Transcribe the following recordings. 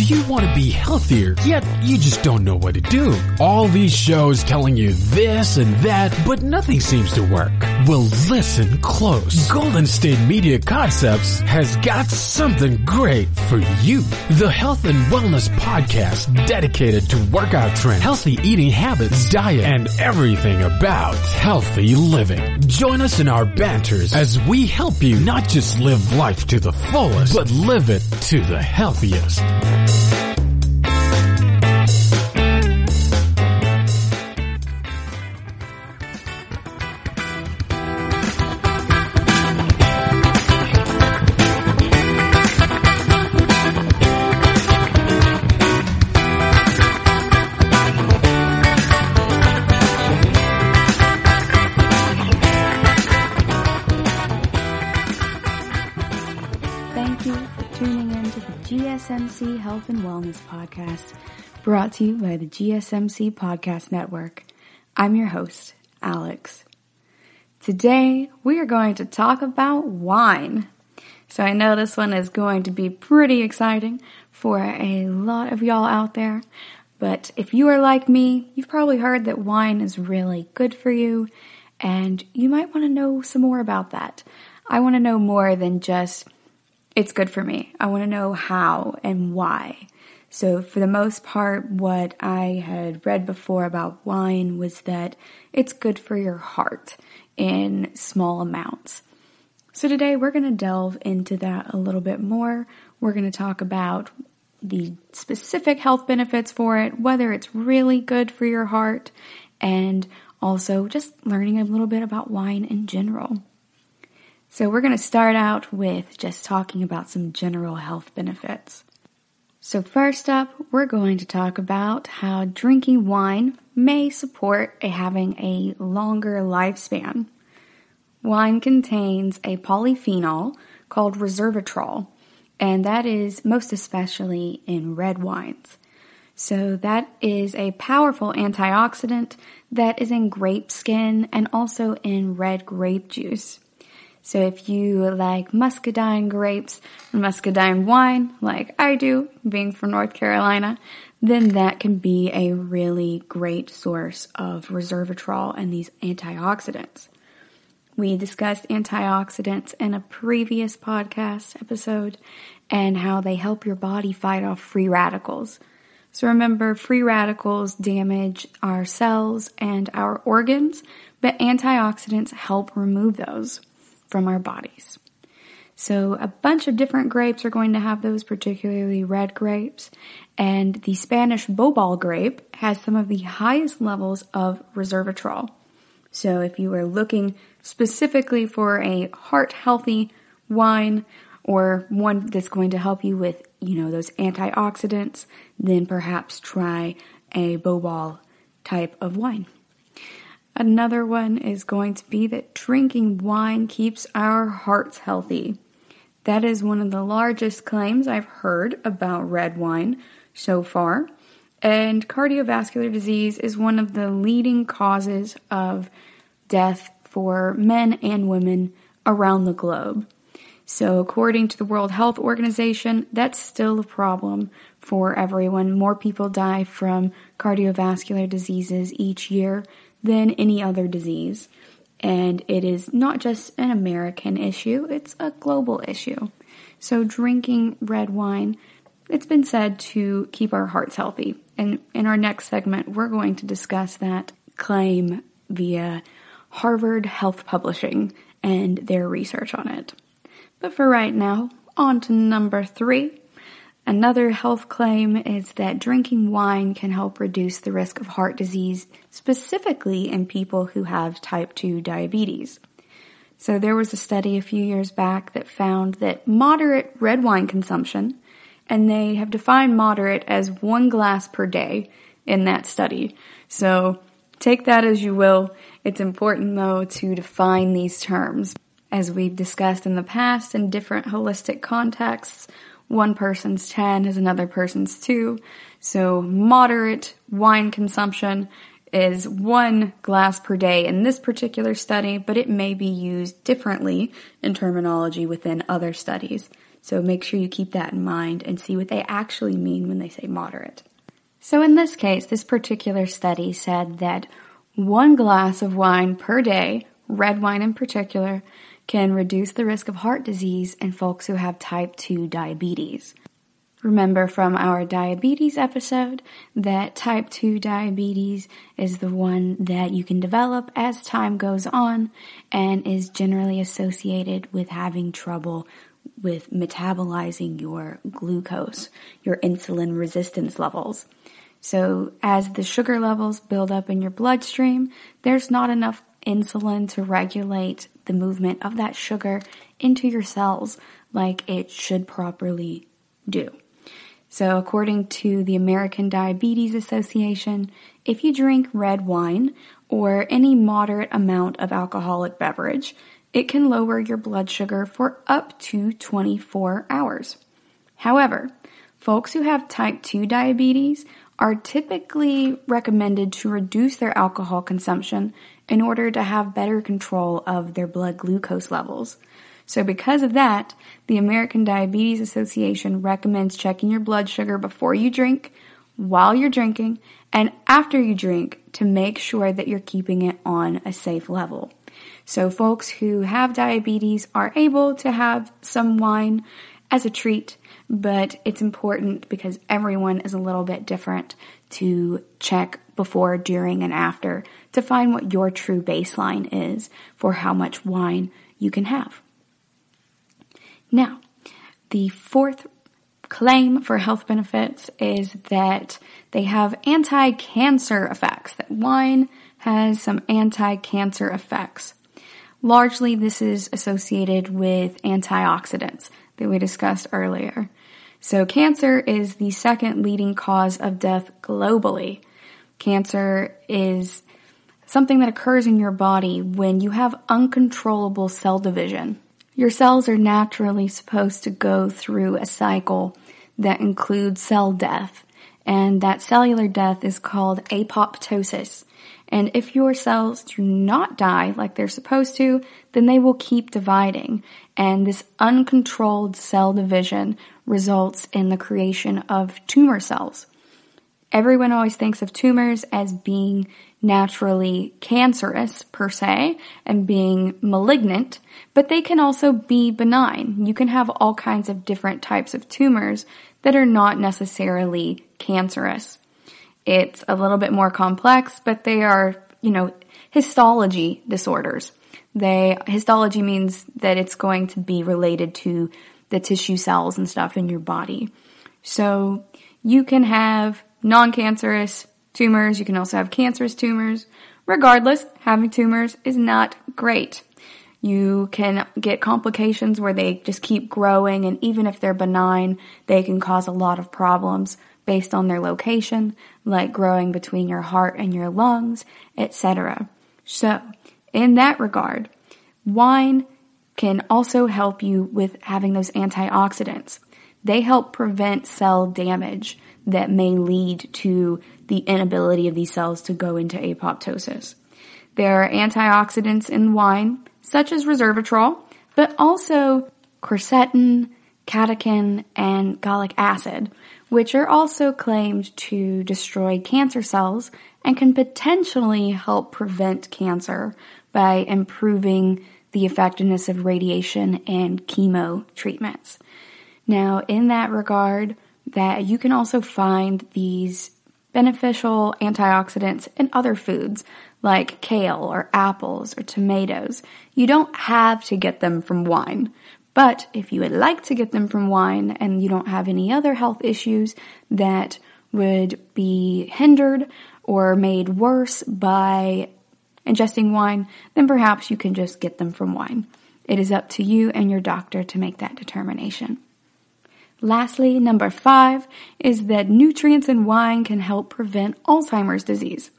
Do you want to be healthier, yet you just don't know what to do? All these shows telling you this and that, but nothing seems to work. Well, listen close. Golden State Media Concepts has got something great for you. The Health and Wellness Podcast dedicated to workout trends, healthy eating habits, diet, and everything about healthy living. Join us in our banters as we help you not just live life to the fullest, but live it to the healthiest. Thank you for tuning in to the GSMC Health and Wellness Podcast, brought to you by the GSMC Podcast Network. I'm your host, Alex. Today, we are going to talk about wine. So I know this one is going to be pretty exciting for a lot of y'all out there, but if you are like me, you've probably heard that wine is really good for you, and you might want to know some more about that. I want to know more than just it's good for me. I want to know how and why. So for the most part, what I had read before about wine was that it's good for your heart in small amounts. So today we're going to delve into that a little bit more. We're going to talk about the specific health benefits for it, whether it's really good for your heart, and also just learning a little bit about wine in general. So we're going to start out with just talking about some general health benefits. So first up, we're going to talk about how drinking wine may support having a longer lifespan. Wine contains a polyphenol called resveratrol, and that is most especially in red wines. So that is a powerful antioxidant that is in grape skin and also in red grape juice. So if you like muscadine grapes and muscadine wine, like I do, being from North Carolina, then that can be a really great source of resveratrol and these antioxidants. We discussed antioxidants in a previous podcast episode and how they help your body fight off free radicals. So remember, free radicals damage our cells and our organs, but antioxidants help remove those from our bodies. So a bunch of different grapes are going to have those, particularly red grapes, and the Spanish bobal grape has some of the highest levels of resveratrol. So if you are looking specifically for a heart-healthy wine or one that's going to help you with, those antioxidants, then perhaps try a bobal type of wine. Another one is going to be that drinking wine keeps our hearts healthy. That is one of the largest claims I've heard about red wine so far. And cardiovascular disease is one of the leading causes of death for men and women around the globe. So according to the World Health Organization, that's still a problem for everyone. More people die from cardiovascular diseases each year than any other disease. And it is not just an American issue, it's a global issue. So drinking red wine, it's been said to keep our hearts healthy. And in our next segment, we're going to discuss that claim via Harvard Health Publishing and their research on it. But for right now, on to number 3. Another health claim is that drinking wine can help reduce the risk of heart disease, specifically in people who have type 2 diabetes. So there was a study a few years back that found that moderate red wine consumption, and they have defined moderate as 1 glass per day in that study. So take that as you will. It's important, though, to define these terms. As we've discussed in the past in different holistic contexts, one person's 10 is another person's 2. So moderate wine consumption is 1 glass per day in this particular study, but it may be used differently in terminology within other studies. So make sure you keep that in mind and see what they actually mean when they say moderate. So in this case, this particular study said that 1 glass of wine per day, red wine in particular, can reduce the risk of heart disease in folks who have type 2 diabetes. Remember from our diabetes episode that type 2 diabetes is the one that you can develop as time goes on and is generally associated with having trouble with metabolizing your glucose, your insulin resistance levels. So as the sugar levels build up in your bloodstream, there's not enough insulin to regulate the movement of that sugar into your cells like it should properly do. So according to the American Diabetes Association, if you drink red wine or any moderate amount of alcoholic beverage, it can lower your blood sugar for up to 24 hours. However, folks who have type 2 diabetes are typically recommended to reduce their alcohol consumption in order to have better control of their blood glucose levels. So because of that, the American Diabetes Association recommends checking your blood sugar before you drink, while you're drinking, and after you drink to make sure that you're keeping it on a safe level. So folks who have diabetes are able to have some wine as a treat, but it's important because everyone is a little bit different to check before, during, and after to find what your true baseline is for how much wine you can have. Now, the fourth claim for health benefits is that they have anti-cancer effects, that wine has some anti-cancer effects. Largely, this is associated with antioxidants that we discussed earlier. So cancer is the second leading cause of death globally. Cancer is something that occurs in your body when you have uncontrollable cell division. Your cells are naturally supposed to go through a cycle that includes cell death, and that cellular death is called apoptosis. And if your cells do not die like they're supposed to, then they will keep dividing, and this uncontrolled cell division results in the creation of tumor cells. Everyone always thinks of tumors as being naturally cancerous per se and being malignant, but they can also be benign. You can have all kinds of different types of tumors that are not necessarily cancerous. It's a little bit more complex, but they are, histology disorders. Histology means that it's going to be related to the tissue cells and stuff in your body. So you can have non-cancerous tumors. You can also have cancerous tumors. Regardless, having tumors is not great. You can get complications where they just keep growing, and even if they're benign, they can cause a lot of problems based on their location, like growing between your heart and your lungs, etc. So, in that regard, wine can also help you with having those antioxidants. They help prevent cell damage that may lead to the inability of these cells to go into apoptosis. There are antioxidants in wine, such as resveratrol, but also quercetin, catechin, and gallic acid, which are also claimed to destroy cancer cells and can potentially help prevent cancer by improving the effectiveness of radiation and chemo treatments. Now, in that regard, that you can also find these beneficial antioxidants in other foods like kale or apples or tomatoes. You don't have to get them from wine, but if you would like to get them from wine and you don't have any other health issues that would be hindered or made worse by ingesting wine, then perhaps you can just get them from wine. It is up to you and your doctor to make that determination. Lastly, number 5 is that nutrients in wine can help prevent Alzheimer's disease.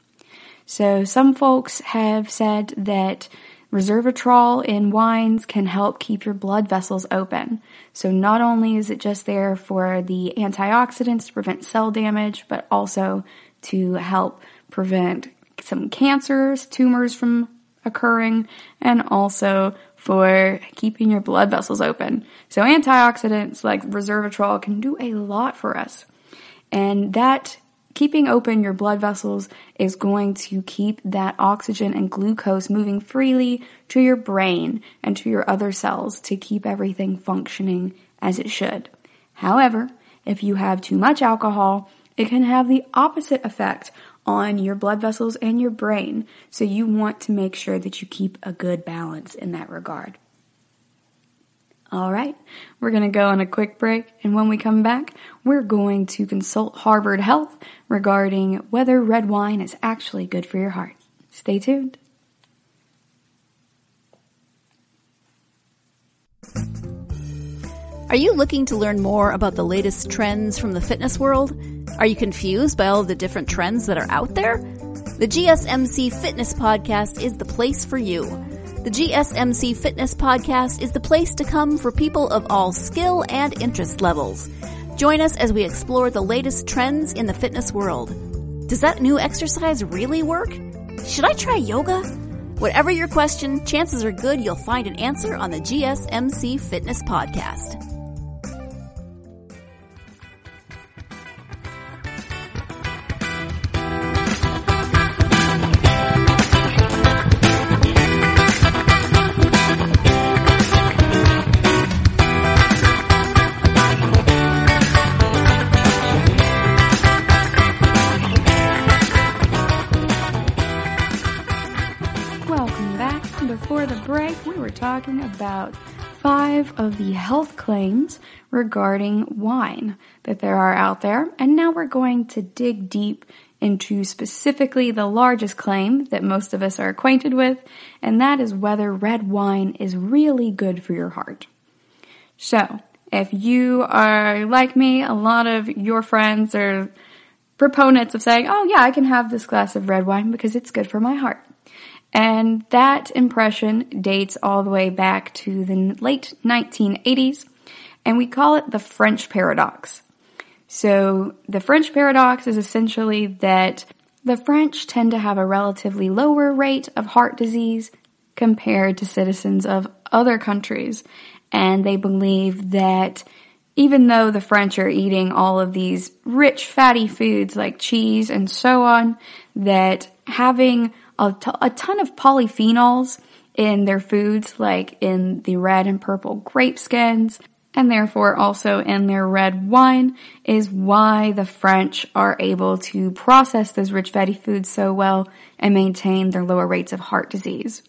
So some folks have said that resveratrol in wines can help keep your blood vessels open. So not only is it just there for the antioxidants to prevent cell damage, but also to help prevent some cancers, tumors from occurring, and also for keeping your blood vessels open. So antioxidants like resveratrol can do a lot for us. And that keeping open your blood vessels is going to keep that oxygen and glucose moving freely to your brain and to your other cells to keep everything functioning as it should. However, if you have too much alcohol, it can have the opposite effect on your blood vessels and your brain. So you want to make sure that you keep a good balance in that regard. All right, we're going to go on a quick break, and when we come back, we're going to consult Harvard Health regarding whether red wine is actually good for your heart. Stay tuned. Are you looking to learn more about the latest trends from the fitness world? Are you confused by all of the different trends that are out there? The GSMC Fitness Podcast is the place for you. The GSMC Fitness Podcast is the place to come for people of all skill and interest levels. Join us as we explore the latest trends in the fitness world. Does that new exercise really work? Should I try yoga? Whatever your question, chances are good you'll find an answer on the GSMC Fitness Podcast. Before the break, we were talking about 5 of the health claims regarding wine that there are out there, and now we're going to dig deep into specifically the largest claim that most of us are acquainted with, and that is whether red wine is really good for your heart. So, if you are like me, a lot of your friends are proponents of saying, oh yeah, I can have this glass of red wine because it's good for my heart. And that impression dates all the way back to the late 1980s, and we call it the French paradox. So the French paradox is essentially that the French tend to have a relatively lower rate of heart disease compared to citizens of other countries, and they believe that even though the French are eating all of these rich fatty foods like cheese and so on, that having a ton of polyphenols in their foods, like in the red and purple grape skins, and therefore also in their red wine, is why the French are able to process those rich fatty foods so well and maintain their lower rates of heart disease.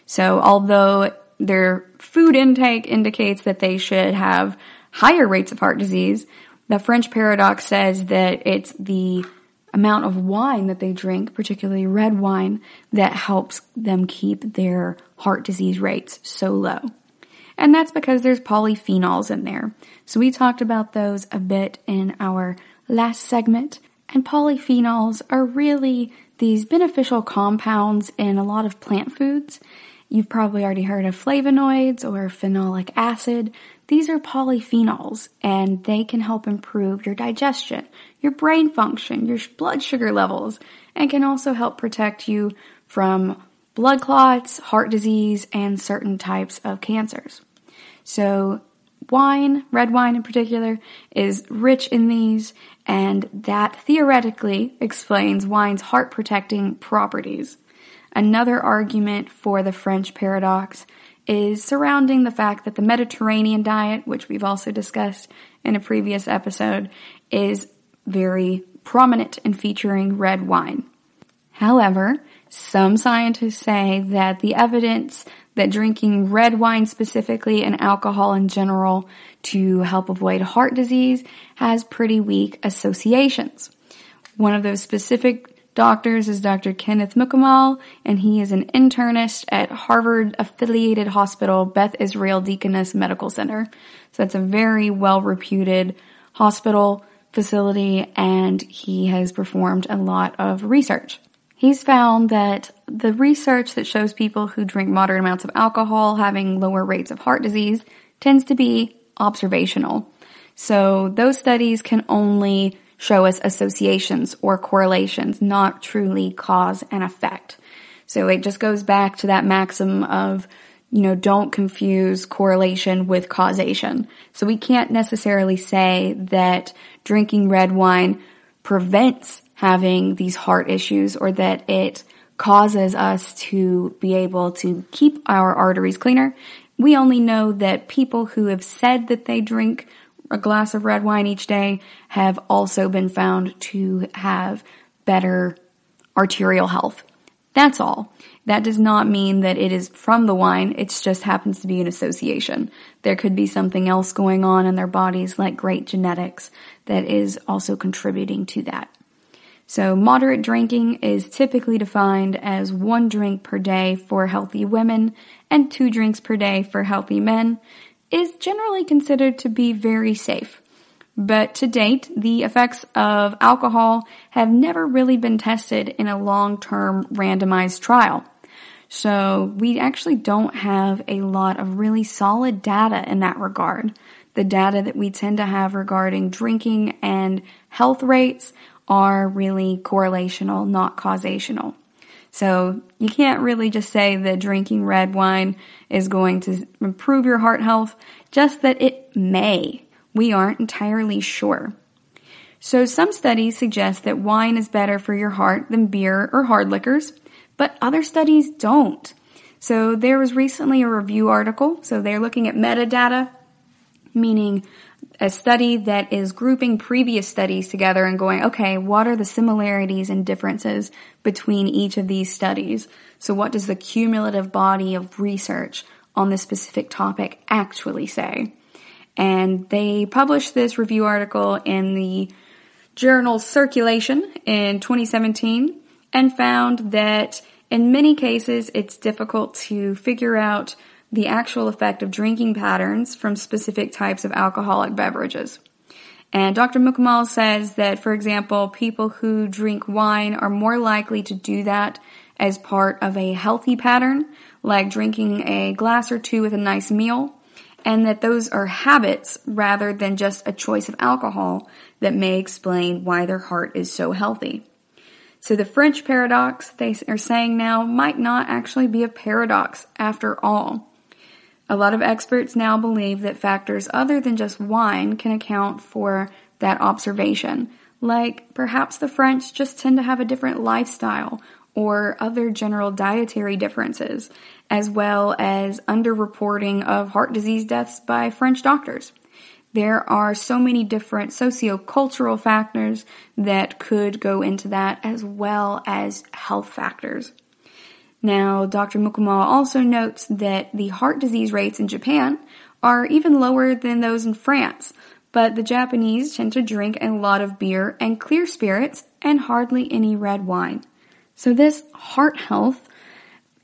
So although their food intake indicates that they should have higher rates of heart disease, the French paradox says that it's the amount of wine that they drink, particularly red wine, that helps them keep their heart disease rates so low. And that's because there's polyphenols in there. So we talked about those a bit in our last segment. And polyphenols are really these beneficial compounds in a lot of plant foods. You've probably already heard of flavonoids or phenolic acid. These are polyphenols, and they can help improve your digestion, your brain function, your blood sugar levels, and can also help protect you from blood clots, heart disease, and certain types of cancers. So wine, red wine in particular, is rich in these, and that theoretically explains wine's heart protecting properties. Another argument for the French paradox is surrounding the fact that the Mediterranean diet, which we've also discussed in a previous episode, is very prominent in featuring red wine. However, some scientists say that the evidence that drinking red wine specifically and alcohol in general to help avoid heart disease has pretty weak associations. One of those specific doctors is Dr. Kenneth Mukamal, and he is an internist at Harvard-affiliated hospital Beth Israel Deaconess Medical Center. So that's a very well-reputed hospital facility, and he has performed a lot of research. He's found that the research that shows people who drink moderate amounts of alcohol having lower rates of heart disease tends to be observational. So those studies can only show us associations or correlations, not truly cause and effect. So it just goes back to that maxim of don't confuse correlation with causation. So we can't necessarily say that drinking red wine prevents having these heart issues or that it causes us to be able to keep our arteries cleaner. We only know that people who have said that they drink a glass of red wine each day have also been found to have better arterial health. That's all. That does not mean that it is from the wine. It just happens to be an association. There could be something else going on in their bodies, like great genetics, that is also contributing to that. So moderate drinking is typically defined as 1 drink per day for healthy women and 2 drinks per day for healthy men, is generally considered to be very safe. But to date, the effects of alcohol have never really been tested in a long-term randomized trial. So we actually don't have a lot of really solid data in that regard. The data that we tend to have regarding drinking and health rates are really correlational, not causational. So you can't really just say that drinking red wine is going to improve your heart health, just that it may. We aren't entirely sure. So some studies suggest that wine is better for your heart than beer or hard liquors, but other studies don't. So there was recently a review article, so they're looking at metadata, meaning a study that is grouping previous studies together and going, okay, what are the similarities and differences between each of these studies? So what does the cumulative body of research on this specific topic actually say? And they published this review article in the journal Circulation in 2017 and found that in many cases it's difficult to figure out the actual effect of drinking patterns from specific types of alcoholic beverages. And Dr. Mukamal says that, for example, people who drink wine are more likely to do that as part of a healthy pattern, like drinking a glass or two with a nice meal, and that those are habits rather than just a choice of alcohol that may explain why their heart is so healthy. So the French paradox, they are saying now, might not actually be a paradox after all. A lot of experts now believe that factors other than just wine can account for that observation, like perhaps the French just tend to have a different lifestyle or other general dietary differences, as well as underreporting of heart disease deaths by French doctors. There are so many different sociocultural factors that could go into that, as well as health factors. Now, Dr. Mukamal also notes that the heart disease rates in Japan are even lower than those in France, but the Japanese tend to drink a lot of beer and clear spirits and hardly any red wine. So this heart health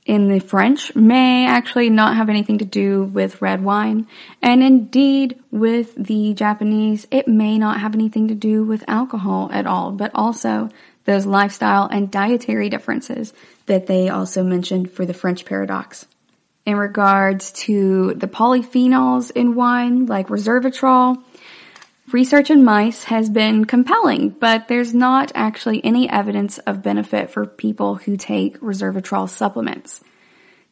in the French may actually not have anything to do with red wine, and indeed with the Japanese, it may not have anything to do with alcohol at all, but also those lifestyle and dietary differences that they also mentioned for the French paradox. In regards to the polyphenols in wine, like resveratrol, research in mice has been compelling, but there's not actually any evidence of benefit for people who take resveratrol supplements.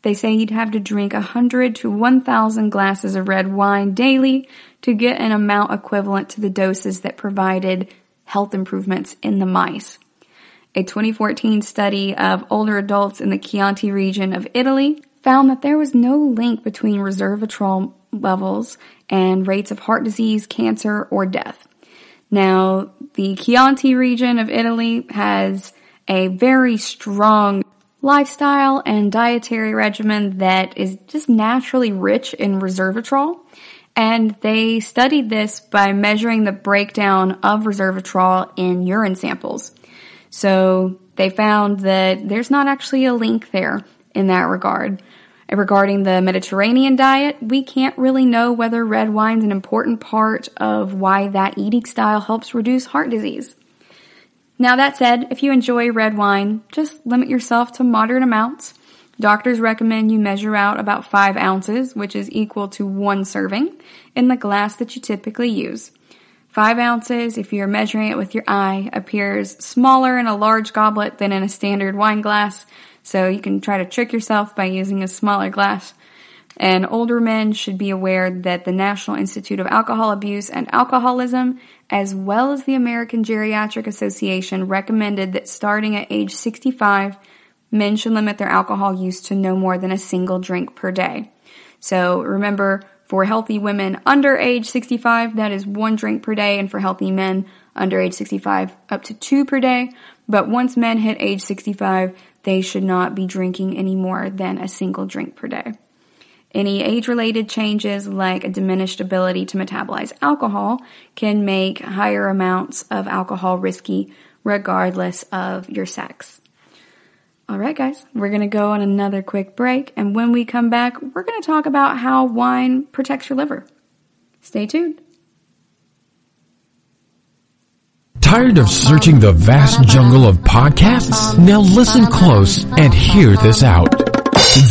They say you'd have to drink 100 to 1,000 glasses of red wine daily to get an amount equivalent to the doses that provided health improvements in the mice. A 2014 study of older adults in the Chianti region of Italy found that there was no link between resveratrol levels and rates of heart disease, cancer, or death. Now, the Chianti region of Italy has a very strong lifestyle and dietary regimen that is just naturally rich in resveratrol, and they studied this by measuring the breakdown of resveratrol in urine samples. So they found that there's not actually a link there in that regard. Regarding the Mediterranean diet, we can't really know whether red wine's an important part of why that eating style helps reduce heart disease. Now that said, if you enjoy red wine, just limit yourself to moderate amounts. Doctors recommend you measure out about 5 ounces, which is equal to 1 serving, in the glass that you typically use. 5 ounces, if you're measuring it with your eye, appears smaller in a large goblet than in a standard wine glass, so you can try to trick yourself by using a smaller glass. And older men should be aware that the National Institute of Alcohol Abuse and Alcoholism, as well as the American Geriatric Association, recommended that starting at age 65, men should limit their alcohol use to no more than a single drink per day. So remember, for healthy women under age 65, that is 1 drink per day, and for healthy men under age 65, up to 2 per day. But once men hit age 65, they should not be drinking any more than a single drink per day. Any age-related changes, like a diminished ability to metabolize alcohol, can make higher amounts of alcohol risky regardless of your sex. Alright guys, we're going to go on another quick break, and when we come back, we're going to talk about how wine protects your liver. Stay tuned. Tired of searching the vast jungle of podcasts? Now listen close and hear this out.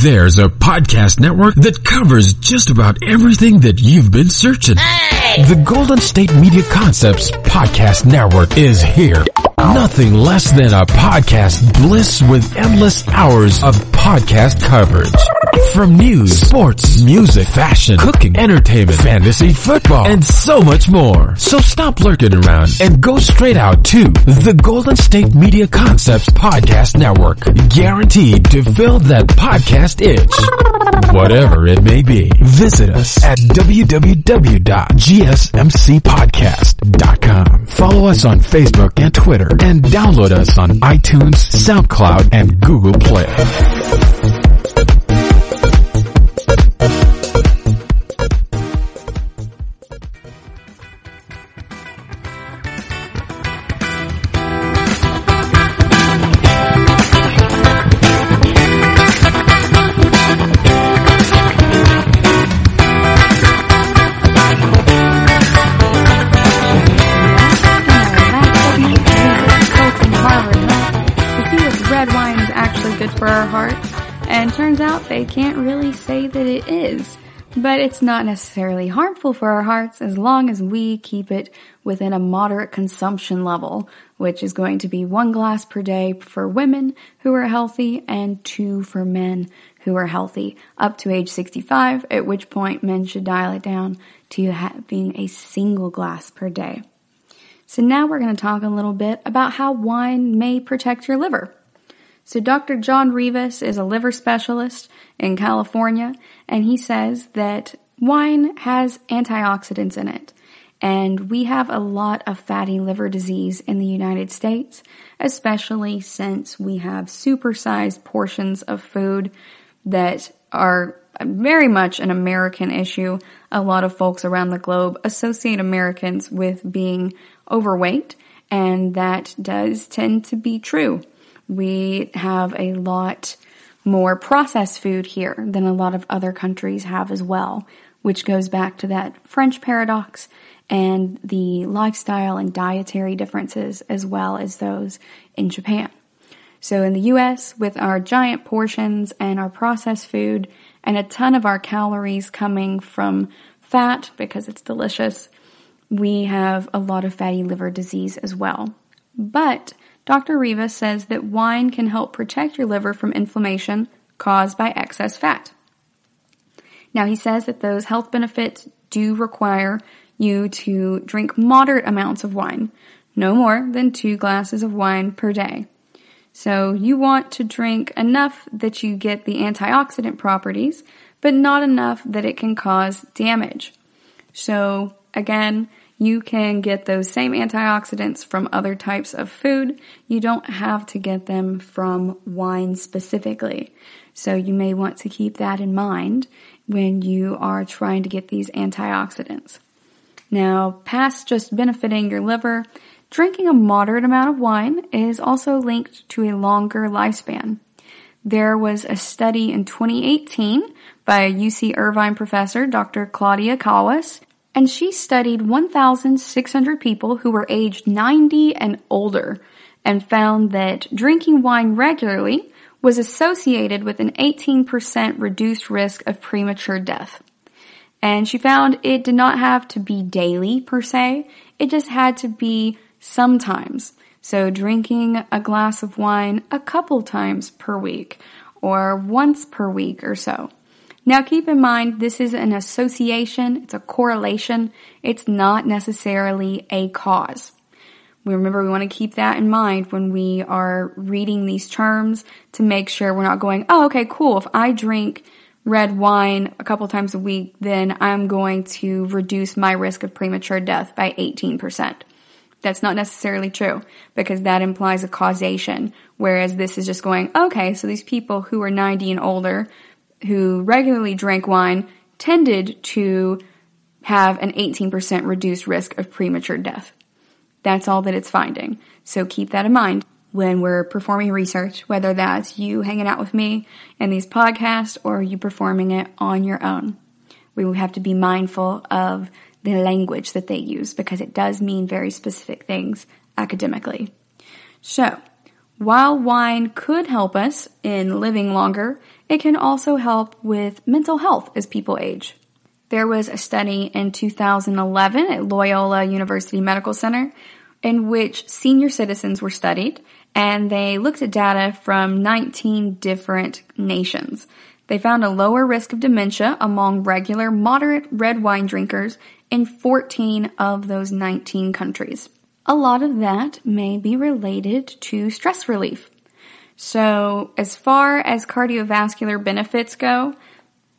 There's a podcast network that covers just about everything that you've been searching. Hey! The Golden State Media Concepts Podcast Network is here. Nothing less than a podcast bliss with endless hours of podcast coverage. From news, sports, music, fashion, cooking, entertainment, fantasy, football, and so much more. So stop lurking around and go straight out to the Golden State Media Concepts Podcast Network. Guaranteed to fill that podcast itch. Whatever it may be. Visit us at www.gsmcpodcast.com. Follow us on Facebook and Twitter, and download us on iTunes, SoundCloud, and Google Play. For our hearts, and turns out they can't really say that it is. But it's not necessarily harmful for our hearts as long as we keep it within a moderate consumption level, which is going to be 1 glass per day for women who are healthy and 2 for men who are healthy, up to age 65, at which point men should dial it down to having a single glass per day. So now we're going to talk a little bit about how wine may protect your liver. So Dr. John Rivas is a liver specialist in California, and he says that wine has antioxidants in it. And we have a lot of fatty liver disease in the United States, especially since we have supersized portions of food that are very much an American issue. A lot of folks around the globe associate Americans with being overweight, and that does tend to be true. We have a lot more processed food here than a lot of other countries have as well, which goes back to that French paradox and the lifestyle and dietary differences as well as those in Japan. So in the US, with our giant portions and our processed food and a ton of our calories coming from fat because it's delicious, we have a lot of fatty liver disease as well. But Dr. Rivas says that wine can help protect your liver from inflammation caused by excess fat. Now, he says that those health benefits do require you to drink moderate amounts of wine, no more than 2 glasses of wine per day. So you want to drink enough that you get the antioxidant properties, but not enough that it can cause damage. So again, you can get those same antioxidants from other types of food. You don't have to get them from wine specifically. So you may want to keep that in mind when you are trying to get these antioxidants. Now, past just benefiting your liver, drinking a moderate amount of wine is also linked to a longer lifespan. There was a study in 2018 by a UC Irvine professor, Dr. Claudia Kawas, and she studied 1,600 people who were aged 90 and older and found that drinking wine regularly was associated with an 18% reduced risk of premature death. And she found it did not have to be daily per se, it just had to be sometimes. So drinking a glass of wine a couple times per week or once per week or so. Now keep in mind, this is an association, it's a correlation, it's not necessarily a cause. We want to keep that in mind when we are reading these terms to make sure we're not going, oh, okay, cool, if I drink red wine a couple times a week, then I'm going to reduce my risk of premature death by 18%. That's not necessarily true, because that implies a causation, whereas this is just going, okay, so these people who are 90 and older who regularly drank wine tended to have an 18% reduced risk of premature death. That's all that it's finding. So keep that in mind when we're performing research, whether that's you hanging out with me in these podcasts or you performing it on your own. We will have to be mindful of the language that they use, because it does mean very specific things academically. So, while wine could help us in living longer, it can also help with mental health as people age. There was a study in 2011 at Loyola University Medical Center in which senior citizens were studied, and they looked at data from 19 different nations. They found a lower risk of dementia among regular, moderate red wine drinkers in 14 of those 19 countries. A lot of that may be related to stress relief. So, as far as cardiovascular benefits go,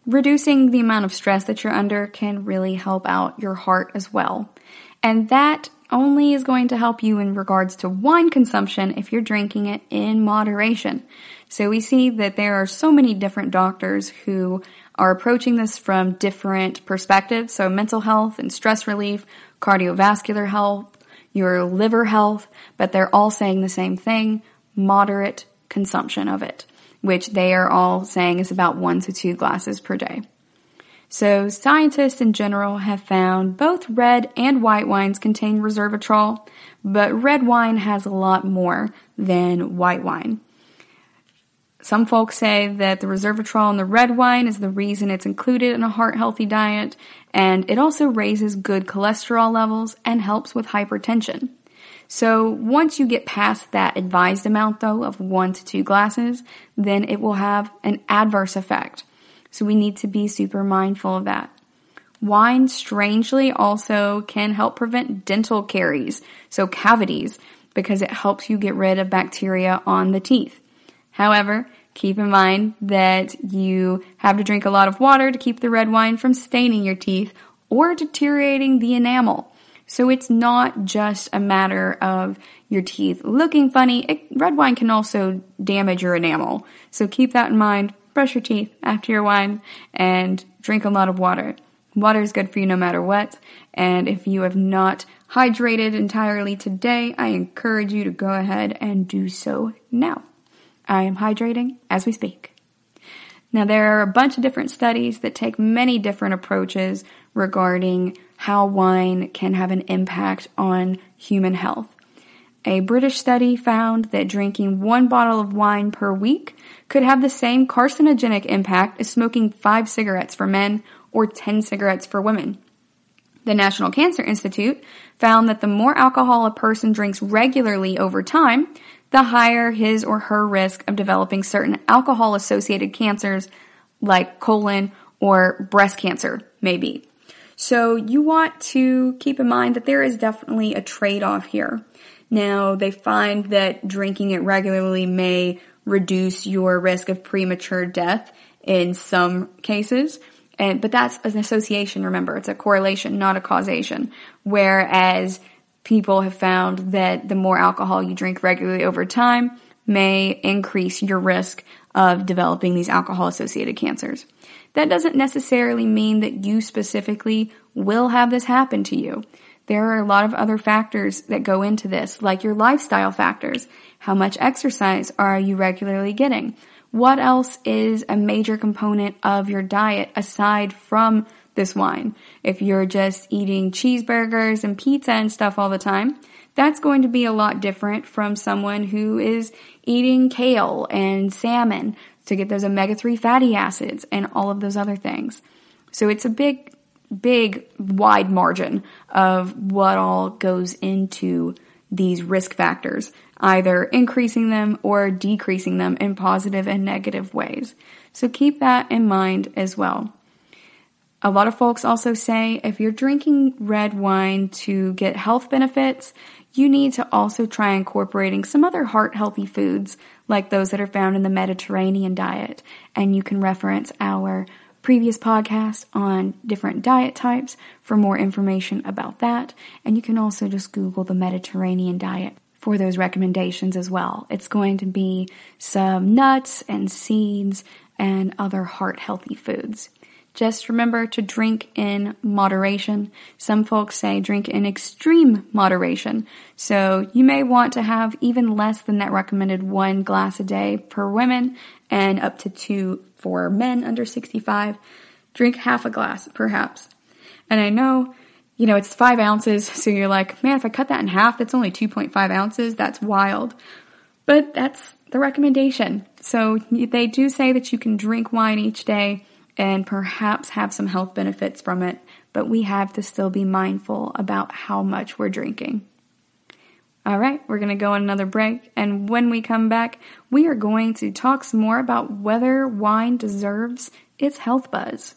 reducing the amount of stress that you're under can really help out your heart as well. And that only is going to help you in regards to wine consumption if you're drinking it in moderation. So we see that there are so many different doctors who are approaching this from different perspectives. So mental health and stress relief, cardiovascular health, your liver health, but they're all saying the same thing, moderate consumption of it, which they are all saying is about 1 to 2 glasses per day. So scientists in general have found both red and white wines contain resveratrol, but red wine has a lot more than white wine. Some folks say that the resveratrol in the red wine is the reason it's included in a heart-healthy diet, and it also raises good cholesterol levels and helps with hypertension. So once you get past that advised amount, though, of 1 to 2 glasses, then it will have an adverse effect. So we need to be super mindful of that. Wine, strangely, also can help prevent dental caries, so cavities, because it helps you get rid of bacteria on the teeth. However, keep in mind that you have to drink a lot of water to keep the red wine from staining your teeth or deteriorating the enamel. So it's not just a matter of your teeth looking funny. Red wine can also damage your enamel. So keep that in mind. Brush your teeth after your wine and drink a lot of water. Water is good for you no matter what. And if you have not hydrated entirely today, I encourage you to go ahead and do so now. I am hydrating as we speak. Now, there are a bunch of different studies that take many different approaches regarding how wine can have an impact on human health. A British study found that drinking 1 bottle of wine per week could have the same carcinogenic impact as smoking 5 cigarettes for men or 10 cigarettes for women. The National Cancer Institute found that the more alcohol a person drinks regularly over time, the higher his or her risk of developing certain alcohol-associated cancers like colon or breast cancer may be. So you want to keep in mind that there is definitely a trade-off here. Now, they find that drinking it regularly may reduce your risk of premature death in some cases, but that's an association, remember. It's a correlation, not a causation. Whereas people have found that the more alcohol you drink regularly over time may increase your risk of developing these alcohol-associated cancers. That doesn't necessarily mean that you specifically will have this happen to you. There are a lot of other factors that go into this, like your lifestyle factors. How much exercise are you regularly getting? What else is a major component of your diet aside from this wine? If you're just eating cheeseburgers and pizza and stuff all the time, that's going to be a lot different from someone who is eating kale and salmon to get those omega-3 fatty acids and all of those other things. So it's a big, wide margin of what all goes into these risk factors, either increasing them or decreasing them in positive and negative ways. So keep that in mind as well. A lot of folks also say if you're drinking red wine to get health benefits, you need to also try incorporating some other heart-healthy foods like those that are found in the Mediterranean diet. And you can reference our previous podcast on different diet types for more information about that. And you can also just Google the Mediterranean diet for those recommendations as well. It's going to be some nuts and seeds and other heart-healthy foods. Just remember to drink in moderation. Some folks say drink in extreme moderation. So you may want to have even less than that recommended 1 glass a day per women and up to 2 for men under 65. Drink half a glass, perhaps. And I know, it's 5 ounces. So you're like, man, if I cut that in half, that's only 2.5 ounces. That's wild. But that's the recommendation. So they do say that you can drink wine each day and perhaps have some health benefits from it, but we have to still be mindful about how much we're drinking. All right, we're going to go on another break, and when we come back, we are going to talk some more about whether wine deserves its health buzz.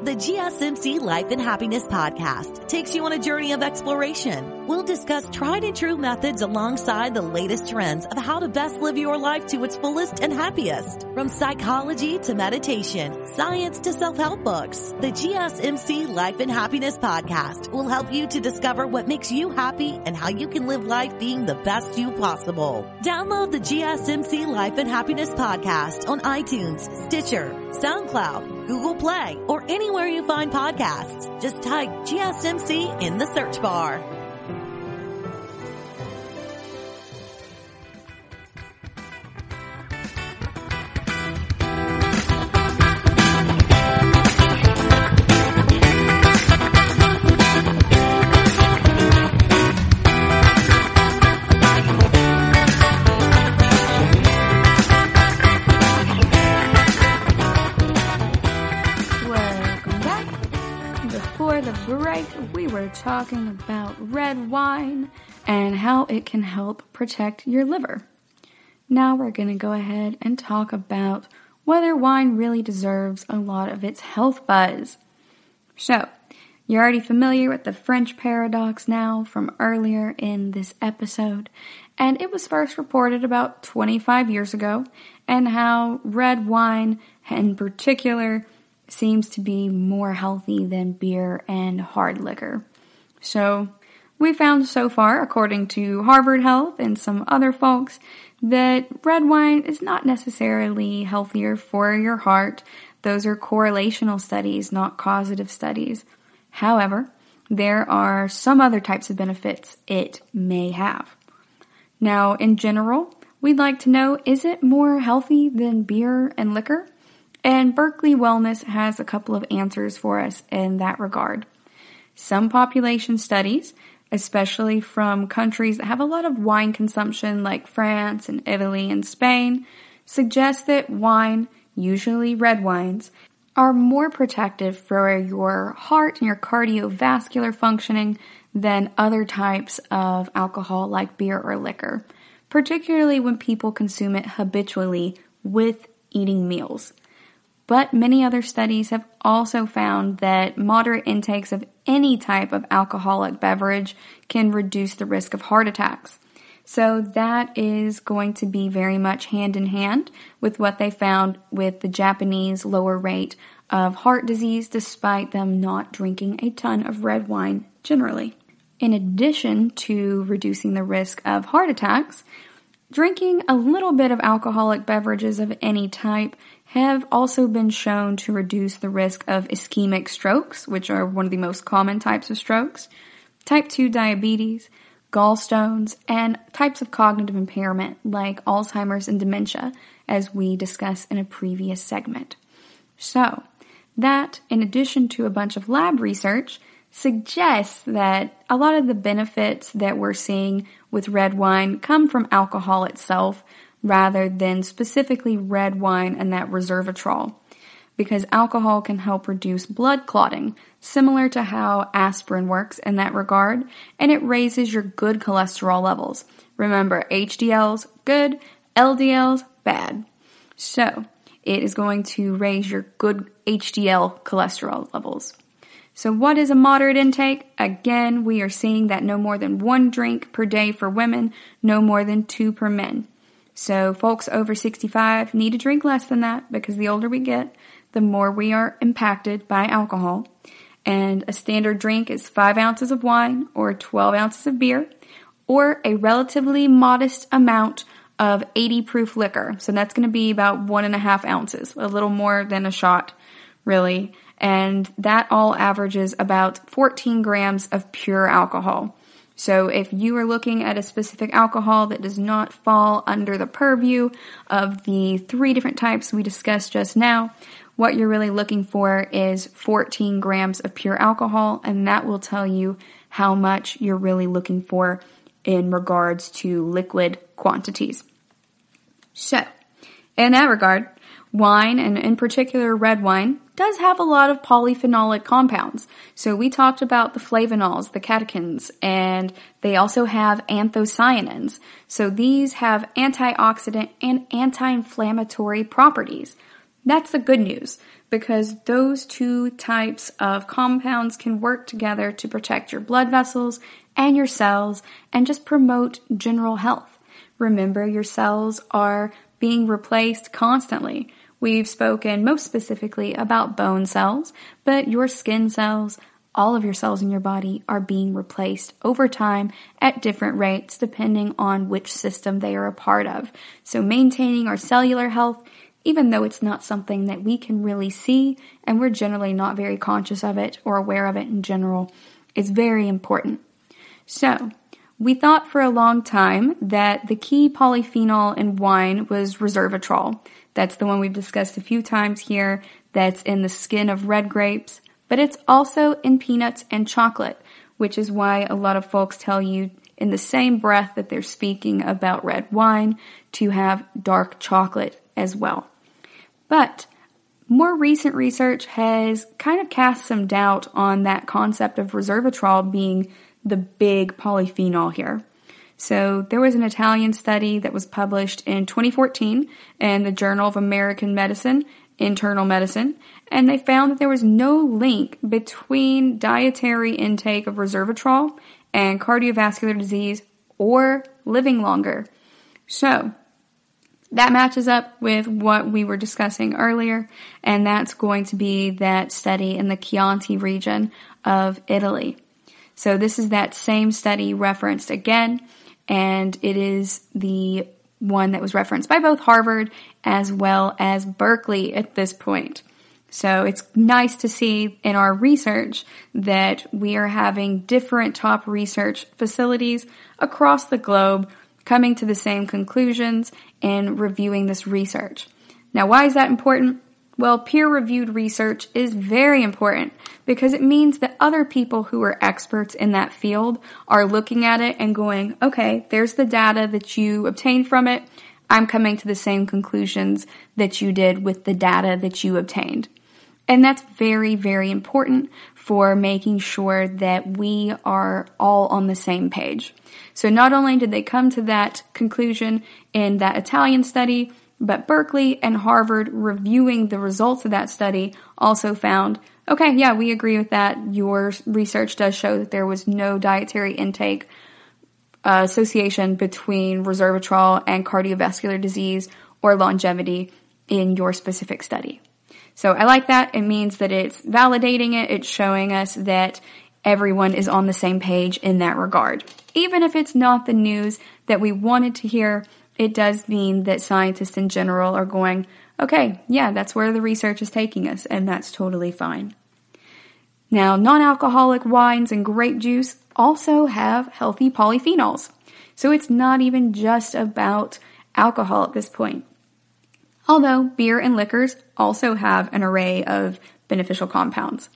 The GSMC Life and Happiness podcast takes you on a journey of exploration. We'll discuss tried and true methods alongside the latest trends of how to best live your life to its fullest and happiest. From psychology to meditation, science to self-help books, the GSMC Life and Happiness podcast will help you to discover what makes you happy and how you can live life being the best you possible. Download the GSMC Life and Happiness podcast on iTunes, Stitcher, SoundCloud, Google Play, or anywhere you find podcasts. Just type GSMC in the search bar. Talking about red wine and how it can help protect your liver. Now we're going to go ahead and talk about whether wine really deserves a lot of its health buzz. So, you're already familiar with the French paradox now from earlier in this episode, and it was first reported about 25 years ago, and how red wine in particular seems to be more healthy than beer and hard liquor. So, we found so far, according to Harvard Health and some other folks, that red wine is not necessarily healthier for your heart. Those are correlational studies, not causative studies. However, there are some other types of benefits it may have. Now, in general, we'd like to know, is it more healthy than beer and liquor? And Berkeley Wellness has a couple of answers for us in that regard. Some population studies, especially from countries that have a lot of wine consumption like France and Italy and Spain, suggest that wine, usually red wines, are more protective for your heart and your cardiovascular functioning than other types of alcohol like beer or liquor, particularly when people consume it habitually with eating meals. But many other studies have also found that moderate intakes of any type of alcoholic beverage can reduce the risk of heart attacks. So that is going to be very much hand in hand with what they found with the Japanese lower rate of heart disease despite them not drinking a ton of red wine generally. In addition to reducing the risk of heart attacks, drinking a little bit of alcoholic beverages of any type have also been shown to reduce the risk of ischemic strokes, which are one of the most common types of strokes, type 2 diabetes, gallstones, and types of cognitive impairment like Alzheimer's and dementia, as we discussed in a previous segment. So, that, in addition to a bunch of lab research, suggests that a lot of the benefits that we're seeing with red wine come from alcohol itself, rather than specifically red wine and that resveratrol. because alcohol can help reduce blood clotting, similar to how aspirin works in that regard, and it raises your good cholesterol levels. Remember, HDL's good, LDL's bad. So, it is going to raise your good HDL cholesterol levels. So what is a moderate intake? Again, we are seeing that no more than 1 drink per day for women, no more than 2 per men. So folks over 65 need to drink less than that because the older we get, the more we are impacted by alcohol. And a standard drink is 5 ounces of wine or 12 ounces of beer or a relatively modest amount of 80 proof liquor. So that's going to be about 1.5 ounces, a little more than a shot, really. And that all averages about 14 grams of pure alcohol. So if you are looking at a specific alcohol that does not fall under the purview of the 3 different types we discussed just now, what you're really looking for is 14 grams of pure alcohol, and that will tell you how much you're really looking for in regards to liquid quantities. So, in that regard, wine, and in particular red wine, does have a lot of polyphenolic compounds. So we talked about the flavonols, the catechins, and they also have anthocyanins. So these have antioxidant and anti-inflammatory properties. That's the good news, because those 2 types of compounds can work together to protect your blood vessels and your cells and just promote general health. Remember, your cells are being replaced constantly. We've spoken most specifically about bone cells, but your skin cells, all of your cells in your body are being replaced over time at different rates depending on which system they are a part of. So maintaining our cellular health, even though it's not something that we can really see and we're generally not very conscious of it or aware of it in general, is very important. So, we thought for a long time that the key polyphenol in wine was resveratrol. That's the one we've discussed a few times here. That's in the skin of red grapes, but it's also in peanuts and chocolate, which is why a lot of folks tell you in the same breath that they're speaking about red wine to have dark chocolate as well. But more recent research has kind of cast some doubt on that concept of resveratrol being the big polyphenol here. So there was an Italian study that was published in 2014 in the Journal of American Medicine, Internal Medicine, and they found that there was no link between dietary intake of resveratrol and cardiovascular disease or living longer. So that matches up with what we were discussing earlier, and that's going to be that study in the Chianti region of Italy. So this is that same study referenced again, and it is the one that was referenced by both Harvard as well as Berkeley at this point. So it's nice to see in our research that we are having different top research facilities across the globe coming to the same conclusions and reviewing this research. Now, why is that important? Well, peer-reviewed research is very important because it means that other people who are experts in that field are looking at it and going, okay, there's the data that you obtained from it. I'm coming to the same conclusions that you did with the data that you obtained. And that's very, very important for making sure that we are all on the same page. So not only did they come to that conclusion in that Italian study, but Berkeley and Harvard, reviewing the results of that study, also found, okay, yeah, we agree with that. Your research does show that there was no dietary intake association between resveratrol and cardiovascular disease or longevity in your specific study. So I like that. It means that it's validating it. It's showing us that everyone is on the same page in that regard. Even if it's not the news that we wanted to hear, it does mean that scientists in general are going, okay, yeah, that's where the research is taking us, and that's totally fine. Now, non-alcoholic wines and grape juice also have healthy polyphenols. So it's not even just about alcohol at this point. Although beer and liquors also have an array of beneficial compounds.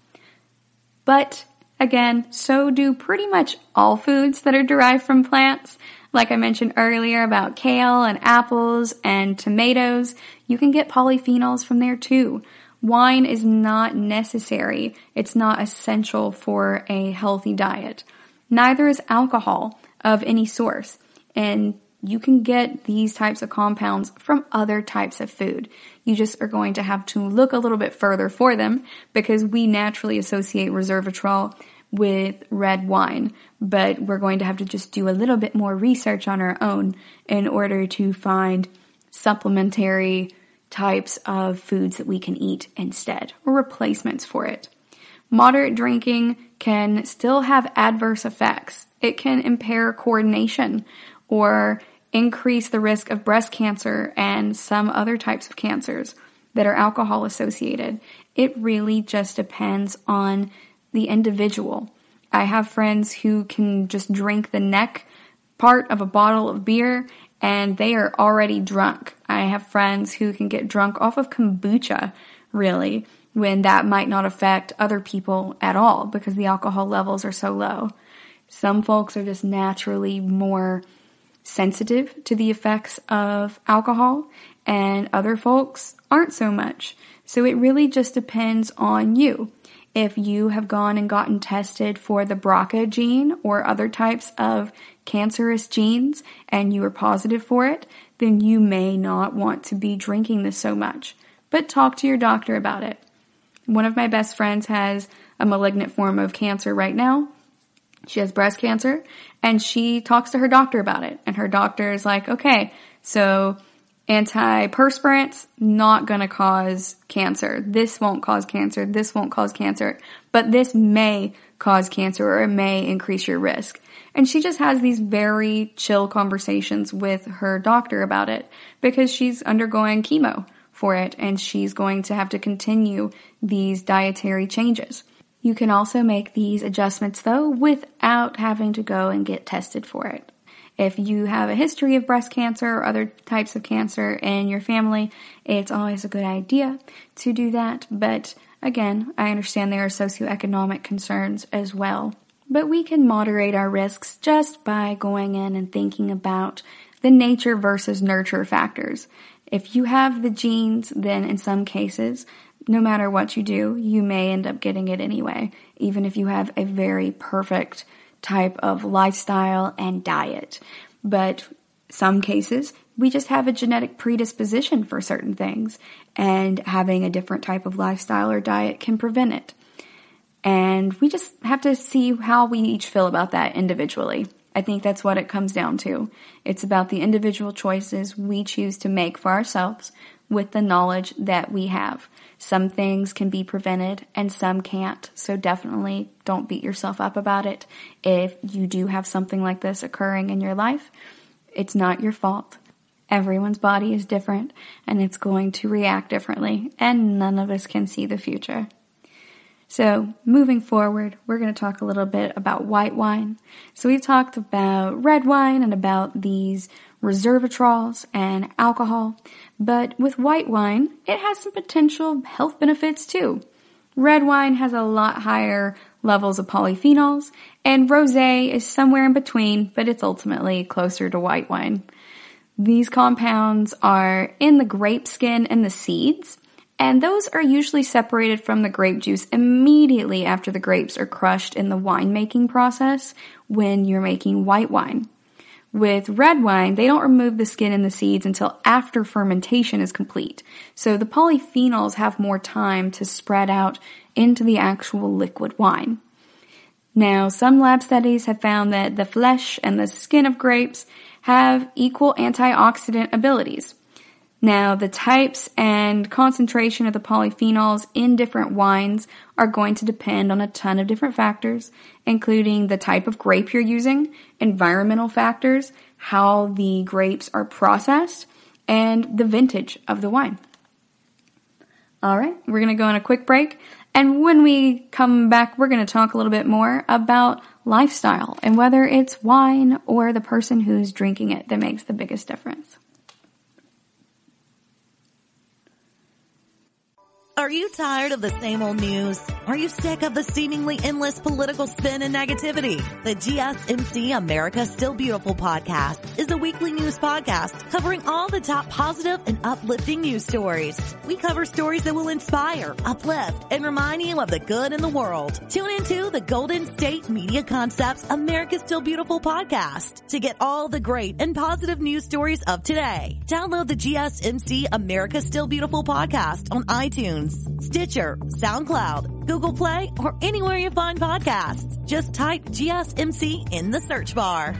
But again, so do pretty much all foods that are derived from plants. Like I mentioned earlier about kale and apples and tomatoes, you can get polyphenols from there too. Wine is not necessary. It's not essential for a healthy diet. Neither is alcohol of any source. And you can get these types of compounds from other types of food. You just are going to have to look a little bit further for them because we naturally associate resveratrol with red wine, but we're going to have to just do a little bit more research on our own in order to find supplementary types of foods that we can eat instead, or replacements for it. Moderate drinking can still have adverse effects. It can impair coordination or increase the risk of breast cancer and some other types of cancers that are alcohol associated. It really just depends on the individual. I have friends who can just drink the neck part of a bottle of beer and they are already drunk. I have friends who can get drunk off of kombucha, really, when that might not affect other people at all because the alcohol levels are so low. Some folks are just naturally more sensitive to the effects of alcohol, and other folks aren't so much. So it really just depends on you. If you have gone and gotten tested for the BRCA gene or other types of cancerous genes and you are positive for it, then you may not want to be drinking this so much. But talk to your doctor about it. One of my best friends has a malignant form of cancer right now. She has breast cancer, and she talks to her doctor about it. And her doctor is like, okay, so antiperspirants, not going to cause cancer. This won't cause cancer. This won't cause cancer. But this may cause cancer, or it may increase your risk. And she just has these very chill conversations with her doctor about it because she's undergoing chemo for it, and she's going to have to continue these dietary changes. You can also make these adjustments, though, without having to go and get tested for it. If you have a history of breast cancer or other types of cancer in your family, it's always a good idea to do that. But again, I understand there are socioeconomic concerns as well. But we can moderate our risks just by going in and thinking about the nature versus nurture factors. If you have the genes, then in some cases, no matter what you do, you may end up getting it anyway, even if you have a very perfect type of lifestyle and diet. But some cases, we just have a genetic predisposition for certain things, and having a different type of lifestyle or diet can prevent it. And we just have to see how we each feel about that individually. I think that's what it comes down to. It's about the individual choices we choose to make for ourselves with the knowledge that we have. Some things can be prevented and some can't, so definitely don't beat yourself up about it. If you do have something like this occurring in your life, it's not your fault. Everyone's body is different and it's going to react differently, and none of us can see the future. So moving forward, we're going to talk a little bit about white wine. So we've talked about red wine and about these resveratrols and alcohol, but with white wine, it has some potential health benefits too. Red wine has a lot higher levels of polyphenols, and rosé is somewhere in between, but it's ultimately closer to white wine. These compounds are in the grape skin and the seeds, and those are usually separated from the grape juice immediately after the grapes are crushed in the winemaking process when you're making white wine. With red wine, they don't remove the skin and the seeds until after fermentation is complete. So the polyphenols have more time to spread out into the actual liquid wine. Now, some lab studies have found that the flesh and the skin of grapes have equal antioxidant abilities. Now, the types and concentration of the polyphenols in different wines are going to depend on a ton of different factors, including the type of grape you're using, environmental factors, how the grapes are processed, and the vintage of the wine. All right, we're going to go on a quick break, and when we come back, we're going to talk a little bit more about lifestyle and whether it's wine or the person who's drinking it that makes the biggest difference. Are you tired of the same old news? Are you sick of the seemingly endless political spin and negativity? The GSMC America Still Beautiful podcast is a weekly news podcast covering all the top positive and uplifting news stories. We cover stories that will inspire, uplift, and remind you of the good in the world. Tune into the Golden State Media Concepts America Still Beautiful podcast to get all the great and positive news stories of today. Download the GSMC America Still Beautiful podcast on iTunes, Stitcher, SoundCloud, Google Play, or anywhere you find podcasts. Just type GSMC in the search bar.